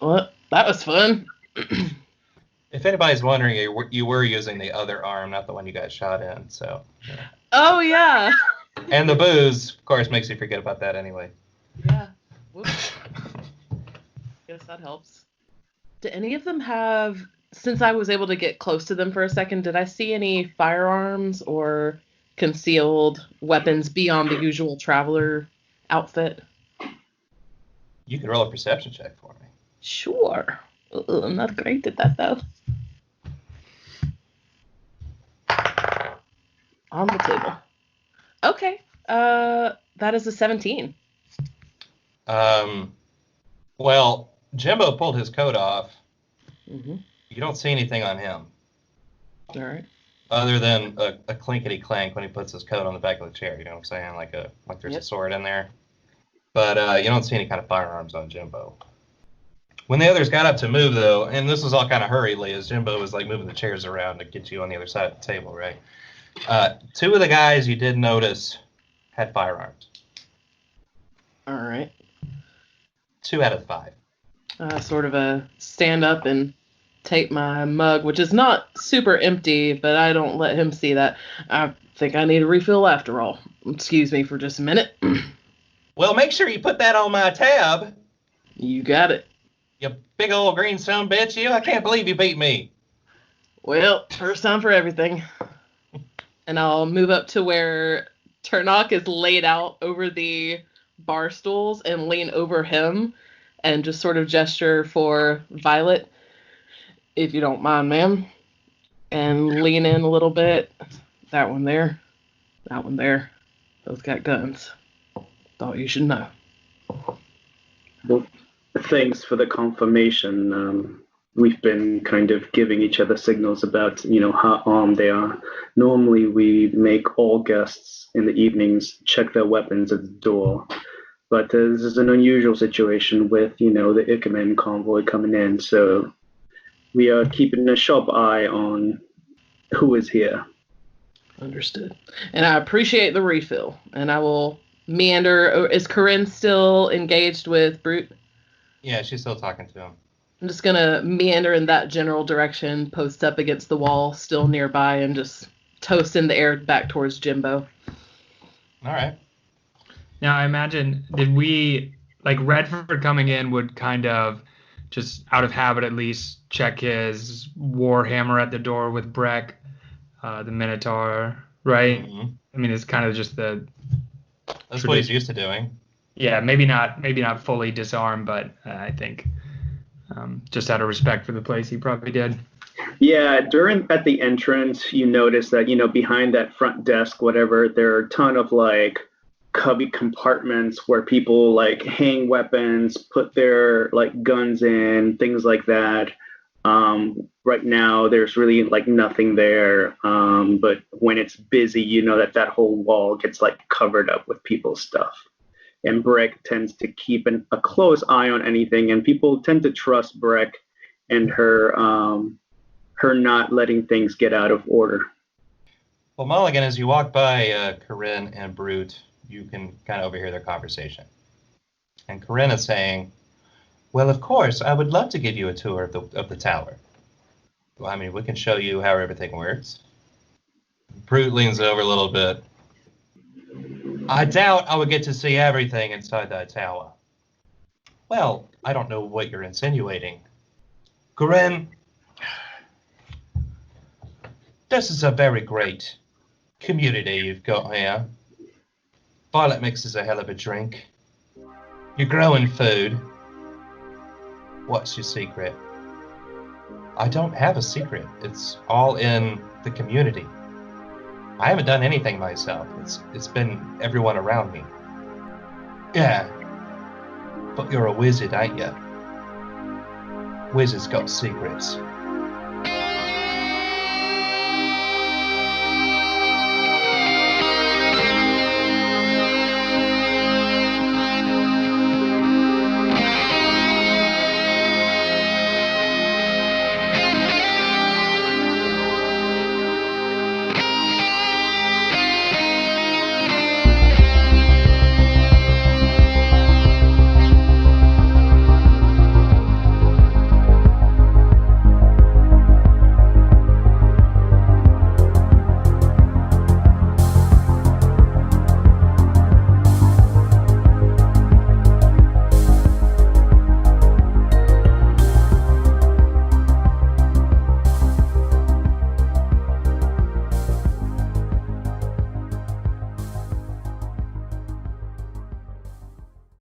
Well, that was fun. If anybody's wondering, you were using the other arm, not the one you got shot in. So. Yeah. Oh, yeah. And the booze, of course, makes you forget about that anyway. Yeah. Whoops. Guess that helps. Do any of them have, since I was able to get close to them for a second, did I see any firearms or concealed weapons beyond the usual traveler outfit? You could roll a perception check for me. Sure. I'm not great at that, though. On the table. Okay. That is a 17. Well, Jimbo pulled his coat off. Mm-hmm. You don't see anything on him. All right. Other than a clinkety clank when he puts his coat on the back of the chair. You know what I'm saying? Like there's a sword in there. But you don't see any kind of firearms on Jimbo. When the others got up to move, though, and this was all kind of hurriedly as Jimbo was like moving the chairs around to get you on the other side of the table, right? Two of the guys you did notice had firearms. All right. 2 out of 5. Sort of a stand up and take my mug, which is not super empty, but I don't let him see that. I think I need a refill after all. Excuse me for just a minute. Well, make sure you put that on my tab. You got it. You big old green son bitch, you. I can't believe you beat me. Well, first time for everything. And I'll move up to where Turnock is laid out over the bar stools and lean over him and just sort of gesture for Violet, if you don't mind, ma'am. And lean in a little bit. That one there. That one there. Both got guns. Thought you should know. Well, thanks for the confirmation. We've been kind of giving each other signals about, how armed they are. Normally, we make all guests in the evenings check their weapons at the door. But this is an unusual situation with, the Ikemen convoy coming in. So we are keeping a sharp eye on who is here. Understood. And I appreciate the refill. And I will meander. Is Corinne still engaged with Brute? Yeah, she's still talking to him. I'm just going to meander in that general direction, post up against the wall, still nearby, and just toast in the air back towards Jimbo. All right. Now, I imagine, did we, like Redford coming in would kind of, just out of habit at least, check his Warhammer at the door with Breck, the Minotaur, right? Mm-hmm. I mean, it's kind of just the... That's what he's used to doing. Yeah, maybe not fully disarmed, but I think just out of respect for the place, he probably did. Yeah, at the entrance, you notice that, behind that front desk, whatever, there are a ton of cubby compartments where people like hang weapons, put their like guns in, things like that. Right now, there's really like nothing there. But when it's busy, you know that whole wall gets like covered up with people's stuff. And Breck tends to keep a close eye on anything, and people tend to trust Breck and her not letting things get out of order. Well, Mulligan, as you walk by Corinne and Brute, you can kind of overhear their conversation. And Corinne is saying, well, of course, I would love to give you a tour of the tower. Well, I mean, we can show you how everything works. Brute leans over a little bit. I doubt I would get to see everything inside that tower. Well, I don't know what you're insinuating. Corinne, this is a very great community you've got here. Violet Mix is a hell of a drink. You're growing food. What's your secret? I don't have a secret. It's all in the community. I haven't done anything myself. It's been everyone around me. Yeah. But you're a wizard, ain't you? Wizards got secrets.